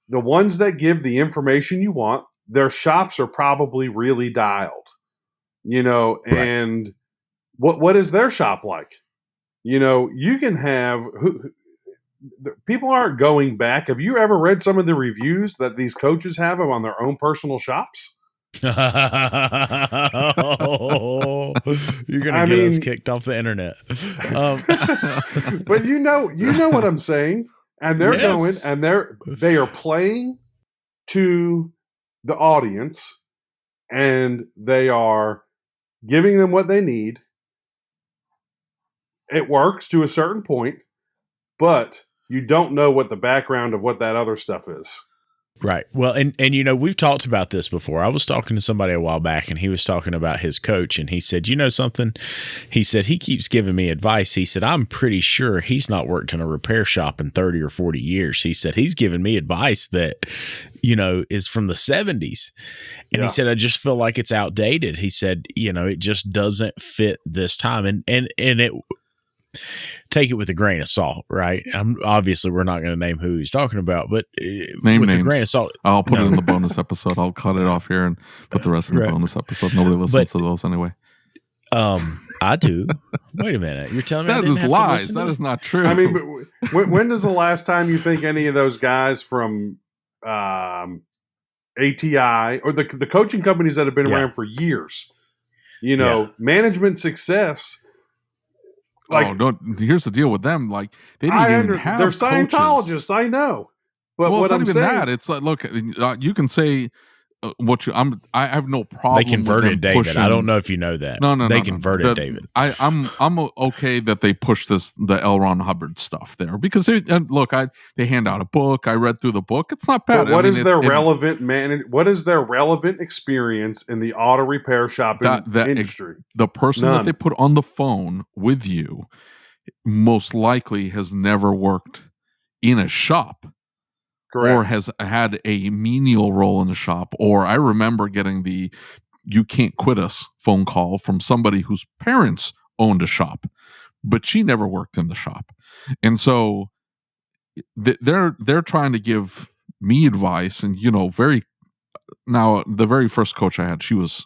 the ones that give the information you want, their shops are probably really dialed, Right. and what is their shop like? You can have people aren't going back. Have you ever read some of the reviews that these coaches have on their own personal shops? You're gonna get us kicked off the internet. But you know what I'm saying, and they're going and they are playing to the audience, and they are giving them what they need. It works to a certain point, but you don't know what the background of what that other stuff is. Right. Well, and we've talked about this before. I was talking to somebody a while back, and he was talking about his coach, and he said, you know something? He said, he keeps giving me advice. He said, I'm pretty sure he's not worked in a repair shop in 30 or 40 years. He said, he's giving me advice that, is from the 70s. And he said, I just feel like it's outdated. He said, it just doesn't fit this time. And it, take it with a grain of salt, right? Obviously, we're not going to name who he's talking about, but with names. A grain of salt. I'll put it in the bonus episode. I'll cut it off here and put the rest in the bonus episode. Nobody listens to those anyway. I do. Wait a minate. You're telling me that is lies. That is not true. I mean, when does the last time you think any of those guys from ATI or the coaching companies that have been around for years, management success? Here's the deal with them. Like, they didn't even have they're coaches. Scientologists, I know. But well, what it's not I'm even saying, that. It's like, look, you can say I have no problem. They converted with them David. pushing. I don't know if you know that. No, they converted David. I'm okay that they push the L. Ron Hubbard stuff there because they hand out a book. I read through the book. It's not bad. But what is their relevant experience in the auto repair shop industry? The person that they put on the phone with you most likely has never worked in a shop. Correct. Or has had a menial role in the shop. Or I remember getting the "you can't quit us" phone call from somebody whose parents owned a shop, but she never worked in the shop. And so they're trying to give me advice. And, the very first coach I had, she was,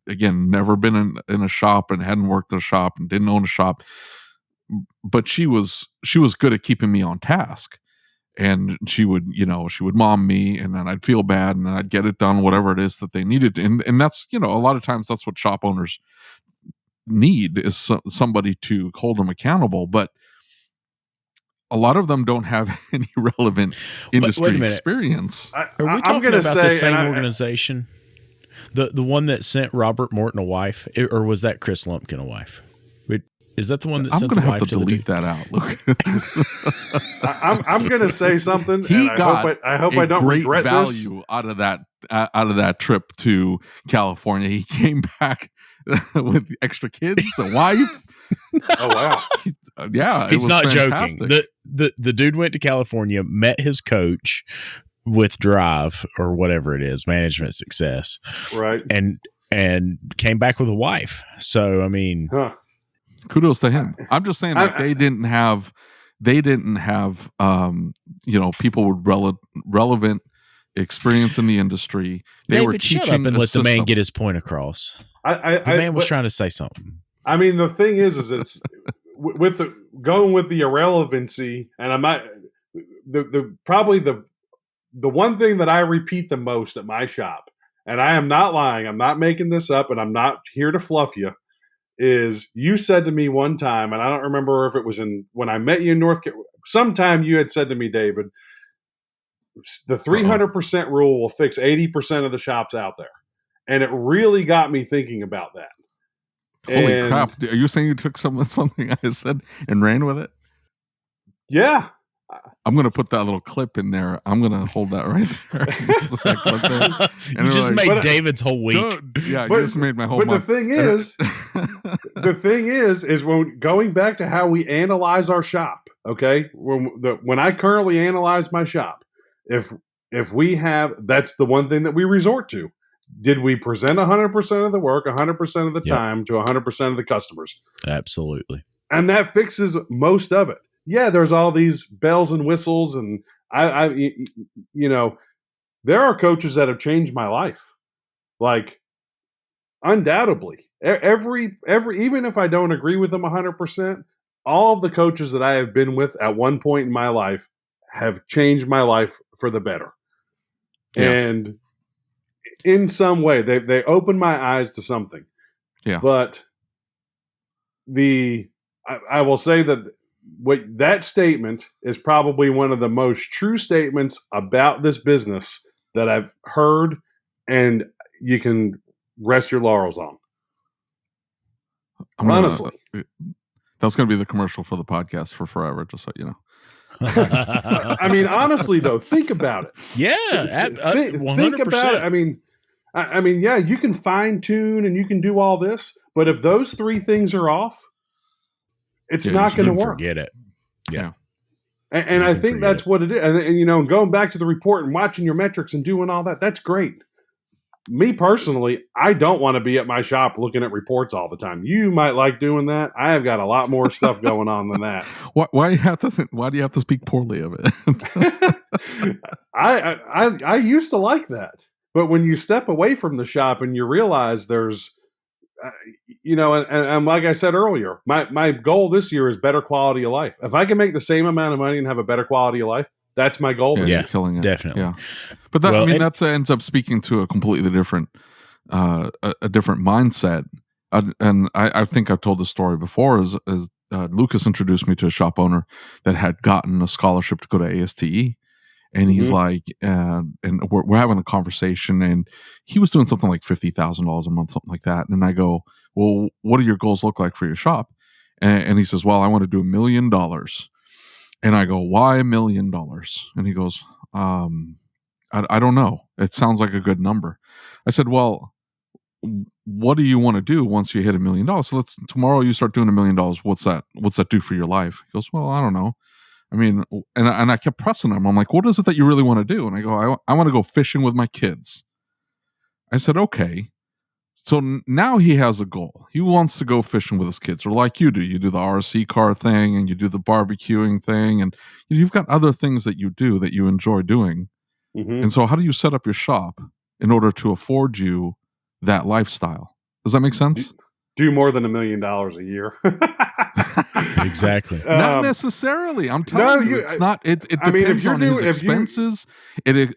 again, never been in a shop and hadn't worked in a shop and didn't own a shop. But she was good at keeping me on task. And she would mom me, and then I'd feel bad, and then I'd get it done, whatever it is that they needed. And that's, a lot of times that's what shop owners need is somebody to hold them accountable. But a lot of them don't have any relevant industry experience. Are we talking about the same organization? The one that sent Robert Morton a wife, or was that Chris Lumpkin a wife? Is that the one that sent the wife to delete that out? Look, I'm going to say something. I hope I don't regret value this. out of that trip to California. He came back with extra kids, a wife. Oh wow! Yeah, he's not fantastic. joking. The dude went to California, met his coach with Drive or whatever it is, Management Success, right? And came back with a wife. So I mean. Huh. Kudos to him. I'm just saying, they didn't have, people with relevant experience in the industry. They were teaching shut up and let system. the man get his point across. The man was trying to say something. I mean, the thing is it's with the irrelevancy, and I'm not probably the one thing that I repeat the most at my shop, and I am not lying. I'm not making this up, and I'm not here to fluff you. Is you said to me one time, and I don't remember if it was when I met you in North Carolina, sometime you had said to me, David, the 300% rule will fix 80% of the shops out there. And it really got me thinking about that. Holy crap. Are you saying you took something I said and ran with it? Yeah. I'm going to put that little clip in there. I'm going to hold that right there. You just made David's whole week. You just made my whole month. But the thing is when going back to how we analyze our shop, okay? When I currently analyze my shop, if we have, that's the one thing that we resort to. Did we present 100% of the work, 100% of the time to 100% of the customers? Absolutely. And that fixes most of it. Yeah, there's all these bells and whistles and you know, there are coaches that have changed my life, like undoubtedly. Every even if I don't agree with them 100%, all of the coaches that I have been with at one point in my life have changed my life for the better. Yeah. And in some way, they opened my eyes to something. Yeah. But I will say that statement is probably one of the most true statements about this business that I've heard, and you can rest your laurels on. Honestly. That's going to be the commercial for the podcast for forever, just so you know. I mean, honestly, though, think about it. Yeah, think about it. I mean, yeah, you can fine tune and you can do all this, but if those three things are off, it's not going to work. Forget it. Yeah. And I think that's what it is. And going back to the report and watching your metrics and doing all that, that's great. Me personally, I don't want to be at my shop looking at reports all the time. You might like doing that. I have got a lot more stuff going on than that. Why do you have to speak poorly of it? I used to like that, but when you step away from the shop and you realize there's, and like I said earlier, my goal this year is better quality of life. If I can make the same amount of money and have a better quality of life, that's my goal. Yeah, killing it. Definitely. Yeah, but that ends up speaking to a completely different, a different mindset. And I think I've told this story before. As Lucas introduced me to a shop owner that had gotten a scholarship to go to ASTE, and he's like, and we're having a conversation, and he was doing something like $50,000 a month, something like that. And I go, well, what do your goals look like for your shop? And he says, well, I want to do $1 million. And I go, why $1 million? And he goes, I don't know. It sounds like a good number. I said, well, what do you want to do once you hit $1 million? So tomorrow you start doing $1 million. What's that do for your life? He goes, well, I don't know. I mean, and I kept pressing him. I'm like, what is it that you really want to do? And I go, I want to go fishing with my kids. I said, okay. So now he has a goal. He wants to go fishing with his kids, or like you do. You do the RC car thing, and you do the barbecuing thing, and you've got other things that you do that you enjoy doing. Mm-hmm. And so how do you set up your shop in order to afford you that lifestyle? Does that make sense? Do more than $1 million a year. Exactly. Not necessarily. I'm telling you, it's not. It depends on his expenses. It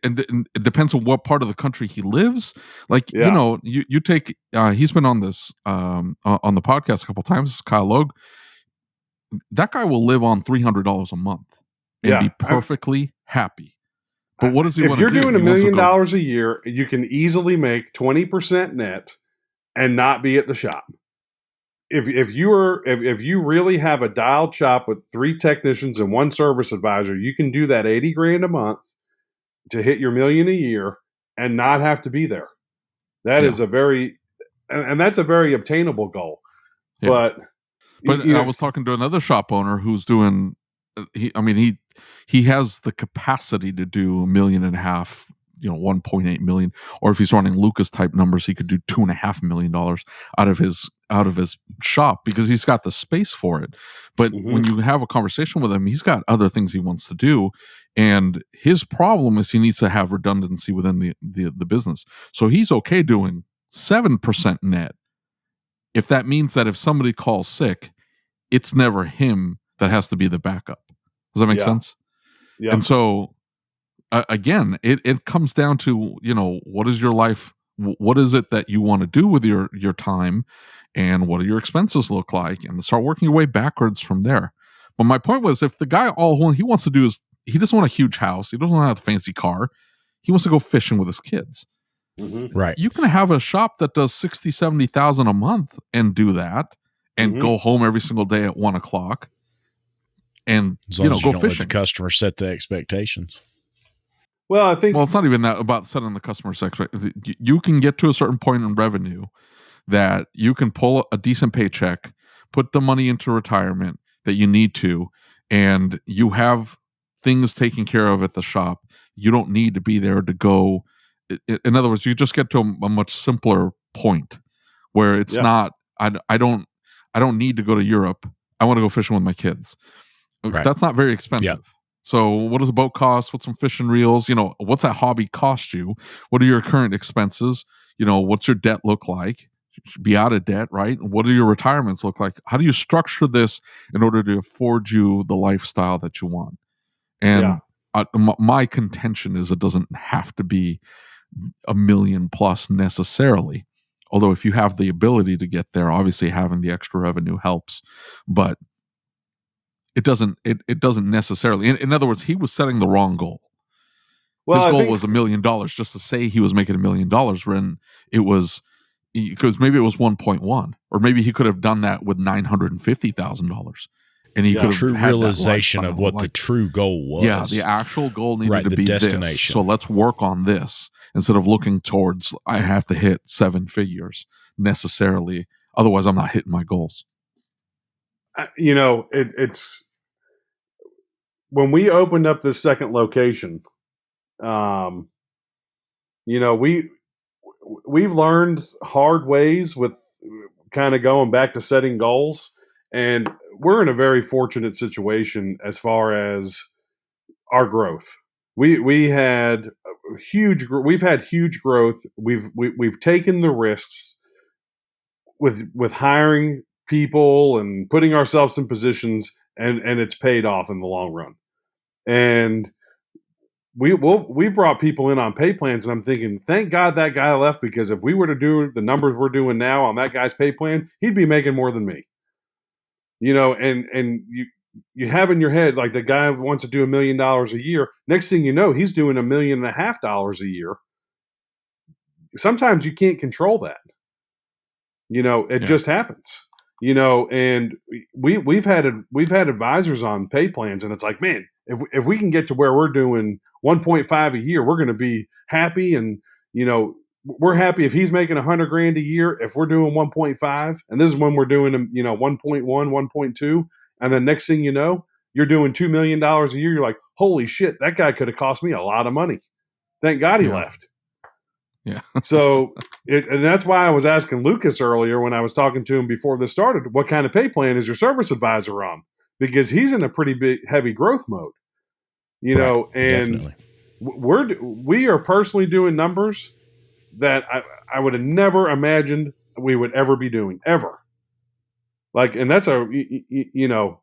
depends on what part of the country he lives. Like, you take. He's been on this on the podcast a couple times. Kyle Logue. That guy will live on $300 a month and be perfectly happy. But what does he want to do? If you're doing $1 million a year, you can easily make 20% net and not be at the shop. If you really have a dialed shop with 3 technicians and 1 service advisor, you can do that $80,000 a month to hit your $1 million a year and not have to be there. That is that's a very obtainable goal. Yeah. But I was talking to another shop owner who's doing. He has the capacity to do $1.5 million, $1.8 million, or if he's running Lucas type numbers, he could do $2.5 million out of his shop because he's got the space for it. But when you have a conversation with him, he's got other things he wants to do, and his problem is he needs to have redundancy within the business. So he's okay doing 7% net if that means that if somebody calls sick, it's never him that has to be the backup. Does that make sense? Yeah. And so again, it comes down to, what is your life? What is it that you want to do with your time, and what do your expenses look like, and start working your way backwards from there. But my point was, if the guy, all he wants to do is, he doesn't want a huge house, he doesn't want to have a fancy car, he wants to go fishing with his kids. Right. You can have a shop that does 60, 70,000 a month and do that, and go home every single day at 1:00 and go fishing. Let the customer set the expectations. Well, I think it's not even that about setting the customer's expectations. You can get to a certain point in revenue that you can pull a decent paycheck, put the money into retirement that you need to, and you have things taken care of at the shop. You don't need to be there to go. In other words, you just get to a much simpler point where it's not. I don't need to go to Europe. I want to go fishing with my kids. Right. That's not very expensive. So what does a boat cost? What's some fishing reels? What's that hobby cost you? What are your current expenses? What's your debt look like? You should be out of debt, right? What do your retirements look like? How do you structure this in order to afford you the lifestyle that you want? And my contention is it doesn't have to be $1 million plus necessarily. Although if you have the ability to get there, obviously having the extra revenue helps. But it doesn't necessarily. In other words, he was setting the wrong goal. Well, His I goal think was $1 million just to say he was making $1 million when it was, because maybe it was 1.1, or maybe he could have done that with $950,000, and he Yeah. could have True had that realization of lifestyle, what like, the true goal was. yeah, the actual goal needed Right, to the be this. destination. So let's work on this instead of looking towards I have to hit 7 figures necessarily. Otherwise, I'm not hitting my goals. It's when we opened up this second location. We've learned hard ways with kind of going back to setting goals, and we're in a very fortunate situation as far as our growth. We've had huge growth. We've taken the risks with hiring people and putting ourselves in positions, and it's paid off in the long run. And we've brought people in on pay plans, and I'm thinking, thank God that guy left, because if we were to do the numbers we're doing now on that guy's pay plan, he'd be making more than me. And you have in your head like the guy wants to do $1 million a year. Next thing you know, he's doing $1.5 million a year. Sometimes you can't control that. It just happens. And we've had advisors on pay plans, and it's like, man, if we can get to where we're doing 1.5 a year, we're going to be happy. And we're happy if he's making $100,000 a year, if we're doing 1.5, and this is when we're doing 1.1, 1.2, and then next thing you know, you're doing $2 million a year. You're like, holy shit, that guy could have cost me a lot of money. Thank God he left. Yeah. So, and that's why I was asking Lucas earlier when I was talking to him before this started, what kind of pay plan is your service advisor on? Because he's in a pretty big, heavy growth mode, and definitely. we are personally doing numbers that I would have never imagined we would ever be doing, ever. Like, and that's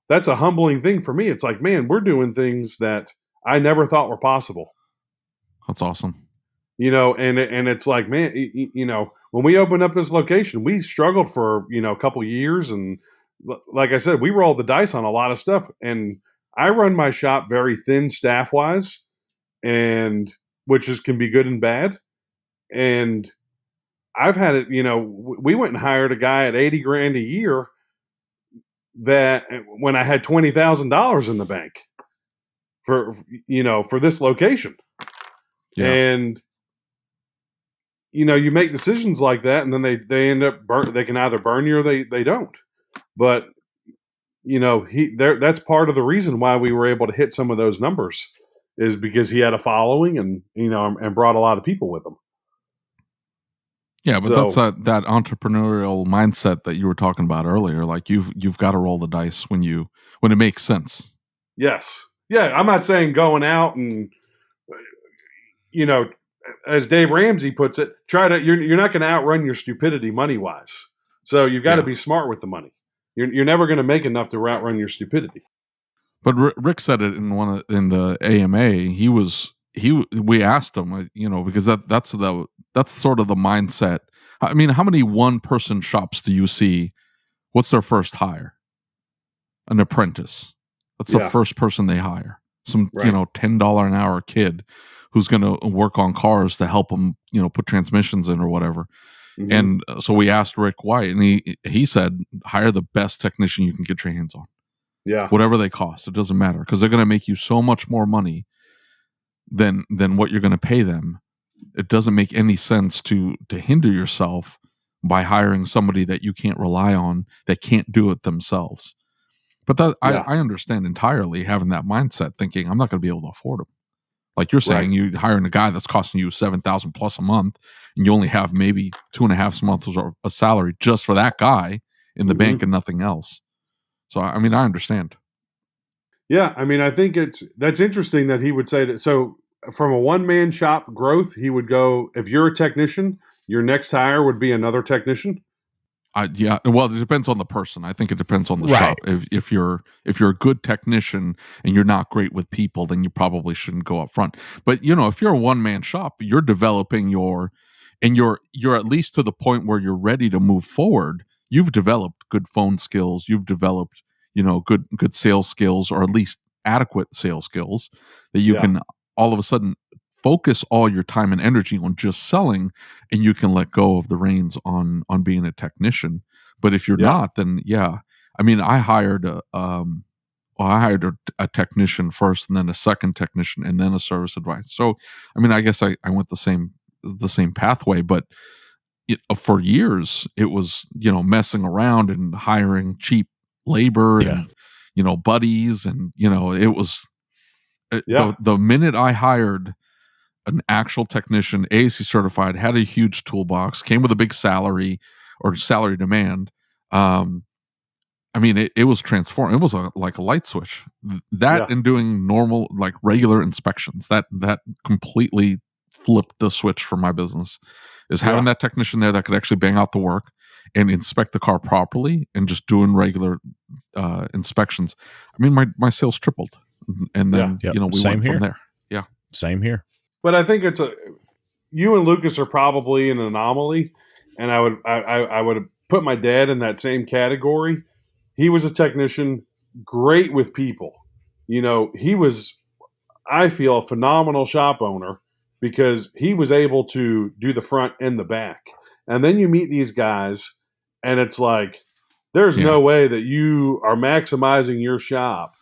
that's a humbling thing for me. It's like, man, we're doing things that I never thought were possible. That's awesome. And it's like, man, when we opened up this location, we struggled for, a couple years. And like I said, we rolled the dice on a lot of stuff. And I run my shop very thin staff wise, and which can be good and bad. And I've had it, we went and hired a guy at $80,000 a year that when I had $20,000 in the bank for this location. Yeah. And you make decisions like that, and then they end up they can either burn you or they don't. But that's part of the reason why we were able to hit some of those numbers, is because he had a following and and brought a lot of people with him. Yeah, but that's that entrepreneurial mindset that you were talking about earlier. Like you've got to roll the dice when it makes sense. Yes. Yeah, I'm not saying going out and as Dave Ramsey puts it, you're not going to outrun your stupidity money wise. So you've got to be smart with the money. You're never going to make enough to outrun your stupidity. But Rick said it in the AMA. We asked him, because that's sort of the mindset. I mean, how many one person shops do you see? What's their first hire? An apprentice. That's the first person they hire. Some $10 an hour kid who's going to work on cars to help them, put transmissions in or whatever. Mm-hmm. And so we asked Rick why, and he said, hire the best technician you can get your hands on. Yeah, whatever they cost, it doesn't matter, because they're going to make you so much more money than what you're going to pay them. It doesn't make any sense to hinder yourself by hiring somebody that you can't rely on, that can't do it themselves. But I understand entirely having that mindset, thinking I'm not going to be able to afford them. Like you're saying, you hiring a guy that's costing you $7,000 plus a month, and you only have maybe 2.5 months of a salary just for that guy in the bank and nothing else. So I mean, I understand. Yeah, I mean, I think that's interesting that he would say that. So, from a one-man shop growth, he would go, if you're a technician, your next hire would be another technician. Yeah, well, it depends on the person. I think it depends on the Right. shop. If you're a good technician and you're not great with people, then you probably shouldn't go up front. But if you're a one man shop, you're developing and you're at least to the point where you're ready to move forward. You've developed good phone skills. You've developed good sales skills, or at least adequate sales skills that you Yeah, can all of a sudden focus all your time and energy on just selling, and you can let go of the reins on being a technician. But if you're yeah, not, then yeah, I mean, I hired a technician first, and then a second technician, and then a service advisor. So I mean, I guess I went the same pathway, but for years it was messing around and hiring cheap labor Yeah. and buddies, and it was yeah, the minute I hired an actual technician, AAC certified, had a huge toolbox, came with a big salary or salary demand. Um, I mean, it was transformed. It was like a light switch. That yeah, and doing normal, like regular inspections, that completely flipped the switch for my business. Is having yeah, that technician there that could actually bang out the work and inspect the car properly, and just doing regular inspections. I mean, my sales tripled, and yeah. then Yep. we Same went from here. there. Yeah, Same here. But I think you and Lucas are probably an anomaly, and I would put my dad in that same category. He was a technician, great with people. He was, I feel, a phenomenal shop owner because he was able to do the front and the back. And then you meet these guys, and it's like, there's yeah, no way that you are maximizing your shop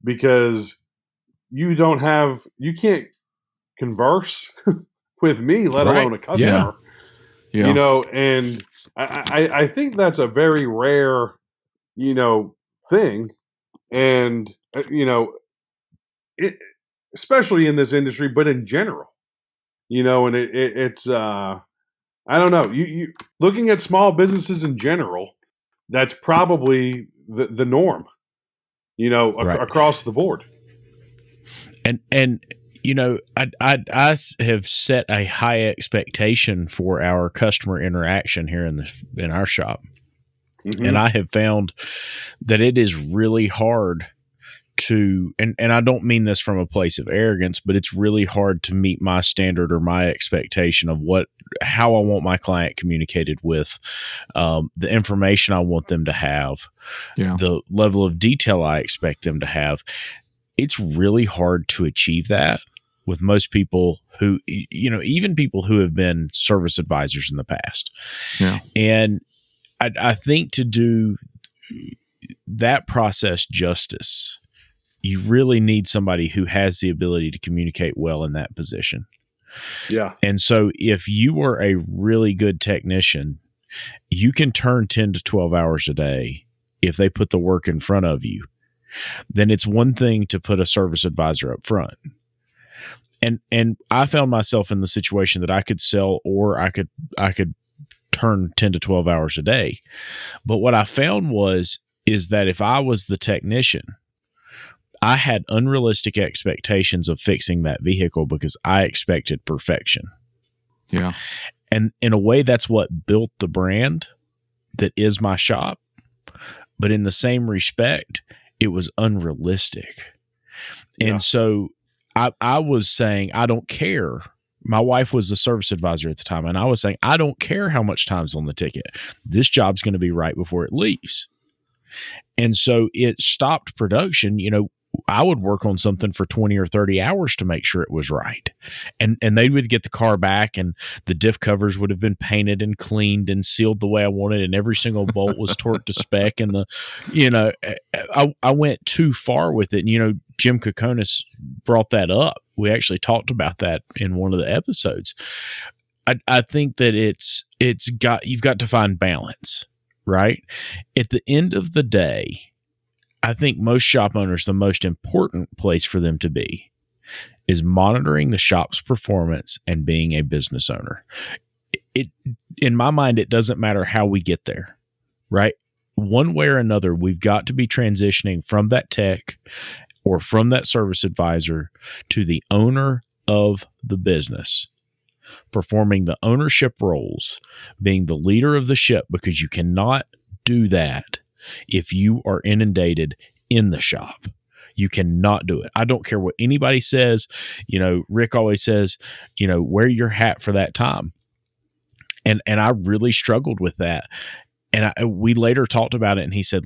because you can't converse with me, let Right. alone a Yeah. customer. yeah. And I think that's a very rare, thing. And it, especially in this industry, but in general, and it's I don't know. You looking at small businesses in general, that's probably the norm, Right. across the board. And I have set a high expectation for our customer interaction here in our shop, and Hmm. I have found that it is really hard to, and I don't mean this from a place of arrogance, but it's really hard to meet my standard or my expectation of how I want my client communicated with, the information I want them to have, Yeah. the level of detail I expect them to have. It's really hard to achieve that with most people who, even people who have been service advisors in the past. Yeah. And I think to do that process justice, you really need somebody who has the ability to communicate well in that position. Yeah. And so if you are a really good technician, you can turn 10 to 12 hours a day if they put the work in front of you. Then it's one thing to put a service advisor up front. And I found myself in the situation that I could sell, or I could turn 10 to 12 hours a day. But what I found is that if I was the technician, I had unrealistic expectations of fixing that vehicle because I expected perfection. Yeah. And in a way, that's what built the brand that is my shop. But in the same respect, it was unrealistic. Yeah. And so I was saying, I don't care. My wife was the service advisor at the time, and I was saying, I don't care how much time's on the ticket. This job's going to be right before it leaves. And so it stopped production. I would work on something for 20 or 30 hours to make sure it was right. And they would get the car back, and the diff covers would have been painted and cleaned and sealed the way I wanted, and every single bolt was torqued to spec. And I went too far with it. And, Jim Kokonis brought that up. We actually talked about that in one of the episodes. I think that you've got to find balance, right? At the end of the day, I think most shop owners, the most important place for them to be is monitoring the shop's performance and being a business owner. In my mind, it doesn't matter how we get there, right? One way or another, we've got to be transitioning from that tech or from that service advisor to the owner of the business, performing the ownership roles, being the leader of the ship, because you cannot do that if you are inundated in the shop. You cannot do it. I don't care what anybody says. Rick always says, wear your hat for that time. And I really struggled with that. And we later talked about it, and he said,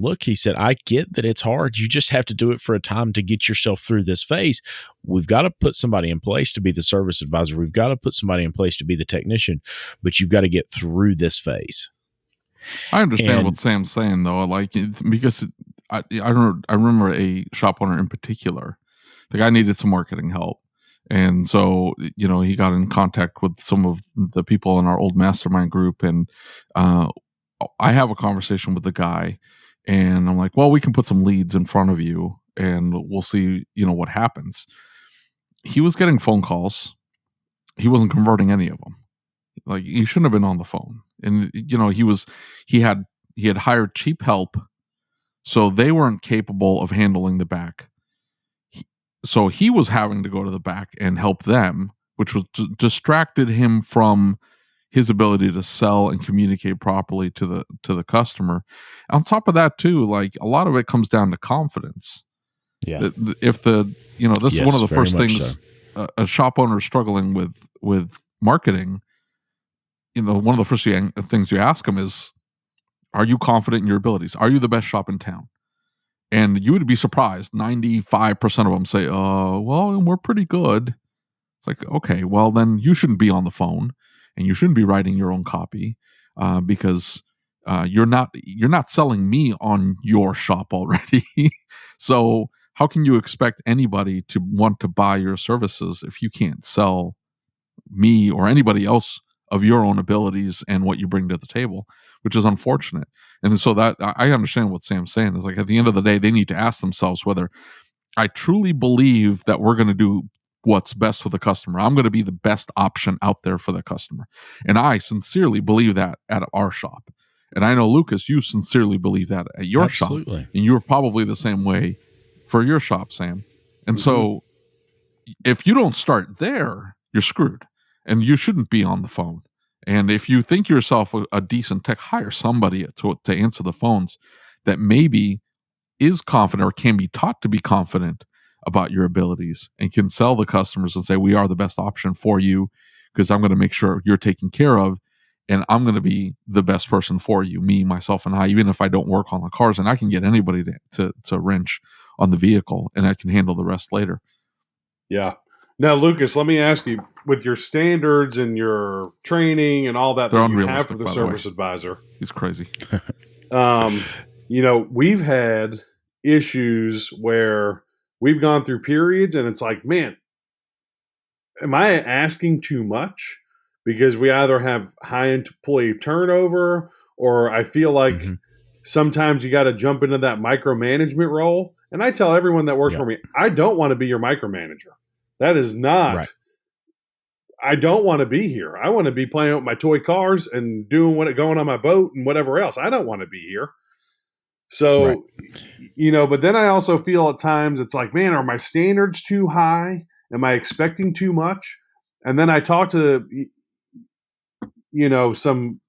I get that it's hard. You just have to do it for a time to get yourself through this phase. We've got to put somebody in place to be the service advisor. We've got to put somebody in place to be the technician, but you've got to get through this phase. I understand what Sam's saying, though, because I remember a shop owner in particular. The guy needed some marketing help. And so, he got in contact with some of the people in our old mastermind group, and I have a conversation with the guy, and I'm like, well, we can put some leads in front of you and we'll see, what happens. He was getting phone calls. He wasn't converting any of them. Like, he shouldn't have been on the phone. And, he had hired cheap help, so they weren't capable of handling the back. So he was having to go to the back and help them, which was distracted him from his ability to sell and communicate properly to the customer. On top of that, too, like, a lot of it comes down to confidence. Yeah. If this is one of the first things a shop owner is struggling with marketing. One of the first things you ask them is, are you confident in your abilities? Are you the best shop in town? And you would be surprised. 95% of them say, well, we're pretty good. It's like, okay, well, then you shouldn't be on the phone. And you shouldn't be writing your own copy because you're not selling me on your shop already. So how can you expect anybody to want to buy your services if you can't sell me or anybody else of your own abilities and what you bring to the table, which is unfortunate. And so that I understand what Sam's saying is, like, at the end of the day, they need to ask themselves whether I truly believe that we're going to do what's best for the customer. I'm going to be the best option out there for the customer. And I sincerely believe that at our shop. And I know, Lucas, you sincerely believe that at your Absolutely. shop. And you're probably the same way for your shop, Sam. And so if you don't start there, you're screwed. And you shouldn't be on the phone. And if you think yourself a decent tech, hire somebody to answer the phones that maybe is confident or can be taught to be confident about your abilities and can sell the customers and say, we are the best option for you because I'm going to make sure you're taken care of, and I'm going to be the best person for you, me, myself, and I, even if I don't work on the cars, and I can get anybody to wrench on the vehicle and I can handle the rest later. Yeah. Now, Lucas, let me ask you, with your standards and your training and all that you have for the service advisor. He's crazy. We've had issues where we've gone through periods and it's like, man, am I asking too much? Because we either have high employee turnover, or I feel like sometimes you got to jump into that micromanagement role. And I tell everyone that works for me, I don't want to be your micromanager. That is not, right. I don't want to be here. I want to be playing with my toy cars and doing going on my boat and whatever else. I don't want to be here. So, but then I also feel at times it's like, man, are my standards too high? Am I expecting too much? And then I talk to, some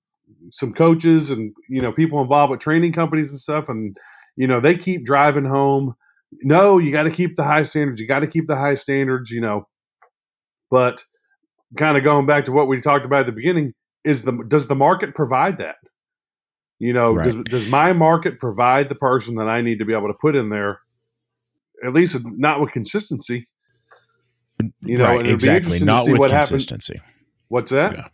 coaches and, people involved with training companies and stuff. And, they keep driving home. No, you got to keep the high standards. You got to keep the high standards, but kind of going back to what we talked about at the beginning does the market provide that? Does my market provide the person that I need to be able to put in there, at least not with consistency? Right, exactly. Not with consistency. What's that? Yeah.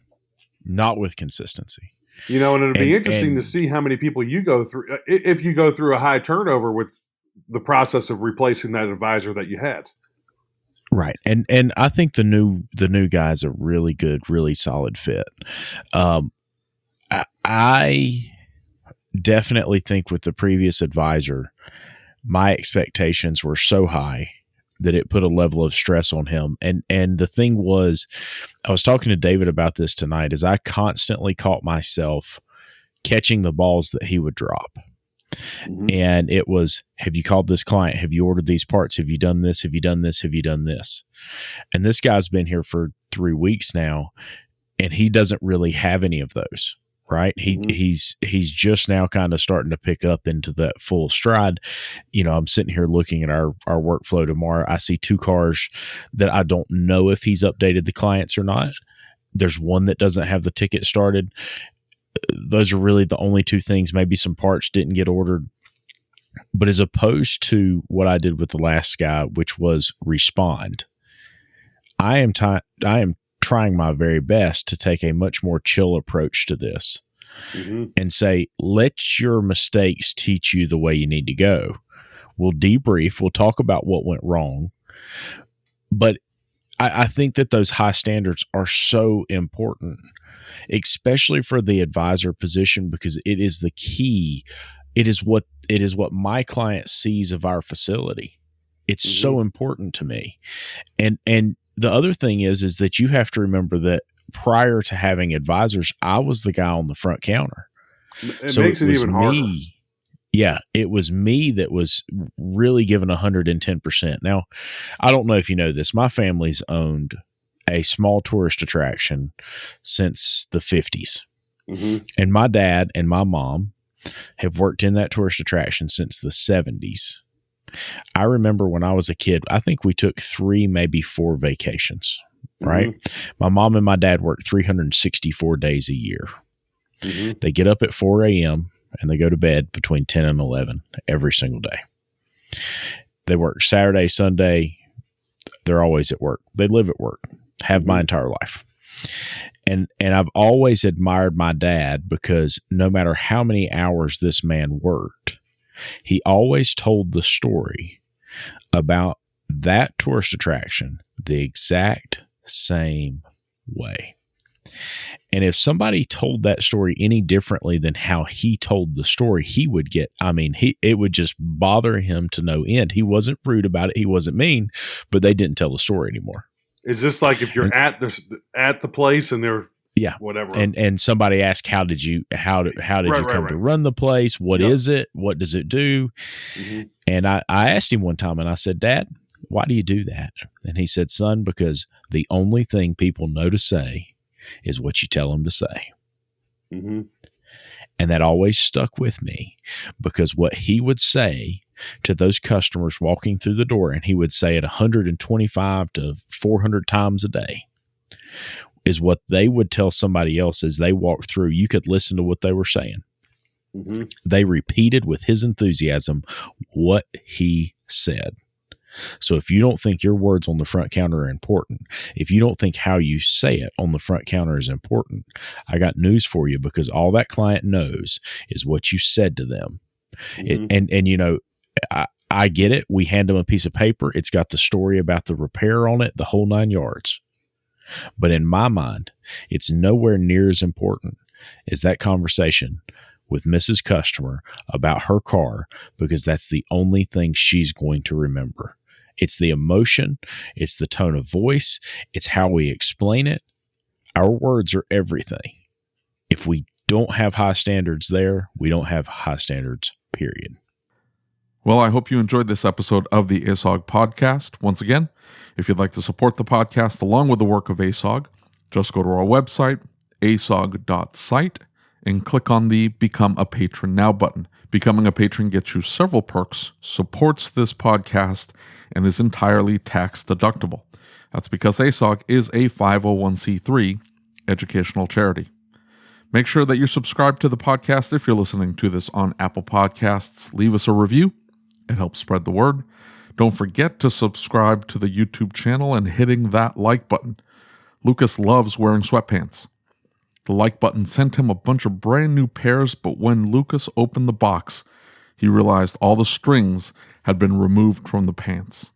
Not with consistency. And it'll be interesting to see how many people you go through, if you go through a high turnover with the process of replacing that advisor that you had. Right. And I think the new guy's a really good, really solid fit. I definitely think with the previous advisor, my expectations were so high that it put a level of stress on him. And the thing was, I was talking to David about this tonight, is I constantly caught myself catching the balls that he would drop. And it was, have you called this client? Have you ordered these parts? Have you done this? Have you done this? Have you done this? And this guy's been here for 3 weeks now, and he doesn't really have any of those. Right. He's just now kind of starting to pick up into that full stride. You know, I'm sitting here looking at our workflow tomorrow. I see 2 cars that I don't know if he's updated the clients or not. There's one that doesn't have the ticket started. Those are really the only 2 things. Maybe some parts didn't get ordered. But as opposed to what I did with the last guy, which was respond, I am trying my very best to take a much more chill approach to this and say, let your mistakes teach you the way you need to go. We'll debrief. We'll talk about what went wrong. But I think that those high standards are so important, especially for the advisor position, because it is the key. It is what my client sees of our facility. It's so important to me. And the other thing is that you have to remember that prior to having advisors, I was the guy on the front counter. It makes it even harder. Yeah, it was me that was really giving 110%. Now, I don't know if you know this. My family's owned a small tourist attraction since the 50s. And my dad and my mom have worked in that tourist attraction since the 70s. I remember when I was a kid, I think we took 3, maybe 4 vacations, right? My mom and my dad worked 364 days a year. They get up at 4 a.m. and they go to bed between 10 and 11 every single day. They work Saturday, Sunday. They're always at work. They live at work, have my entire life. And I've always admired my dad because no matter how many hours this man worked, he always told the story about that tourist attraction the exact same way. And if somebody told that story any differently than how he told the story, he would get, it would just bother him to no end. He wasn't rude about it. He wasn't mean, but they didn't tell the story anymore. Is this like if you're at the place and they're whatever, and somebody asked, how did you come to run the place? What is it? What does it do? And I asked him one time and I said, Dad, why do you do that? And he said, son, because the only thing people know to say is what you tell them to say. And that always stuck with me because what he would say to those customers walking through the door, and he would say it 125 to 400 times a day, is what they would tell somebody else as they walked through. You could listen to what they were saying. They repeated with his enthusiasm what he said. So if you don't think your words on the front counter are important, if you don't think how you say it on the front counter is important, I got news for you, because all that client knows is what you said to them. And you know, I get it. We hand them a piece of paper. It's got the story about the repair on it, the whole 9 yards. But in my mind, it's nowhere near as important as that conversation with Mrs. Customer about her car, because that's the only thing she's going to remember. It's the emotion. It's the tone of voice. It's how we explain it. Our words are everything. If we don't have high standards there, we don't have high standards, period. Well, I hope you enjoyed this episode of the ASOG podcast. Once again, if you'd like to support the podcast along with the work of ASOG, just go to our website, asog.site, and click on the Become a Patron Now button. Becoming a patron gets you several perks, supports this podcast, and is entirely tax deductible. That's because ASOG is a 501c3 educational charity. Make sure that you're subscribed to the podcast if you're listening to this on Apple Podcasts. Leave us a review. It helps spread the word. Don't forget to subscribe to the YouTube channel and hitting that like button. Lucas loves wearing sweatpants. The like button sent him a bunch of brand new pairs, but when Lucas opened the box, he realized all the strings had been removed from the pants.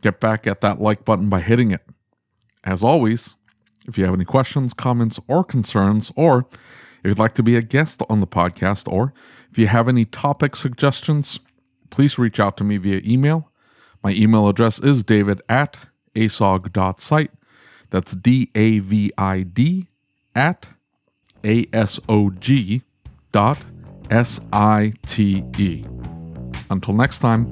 Get back at that like button by hitting it. As always, if you have any questions, comments, or concerns, or if you'd like to be a guest on the podcast, or if you have any topic suggestions, please reach out to me via email. My email address is david@asog.site. That's DAVID@ASOG.site. SITE. Until next time.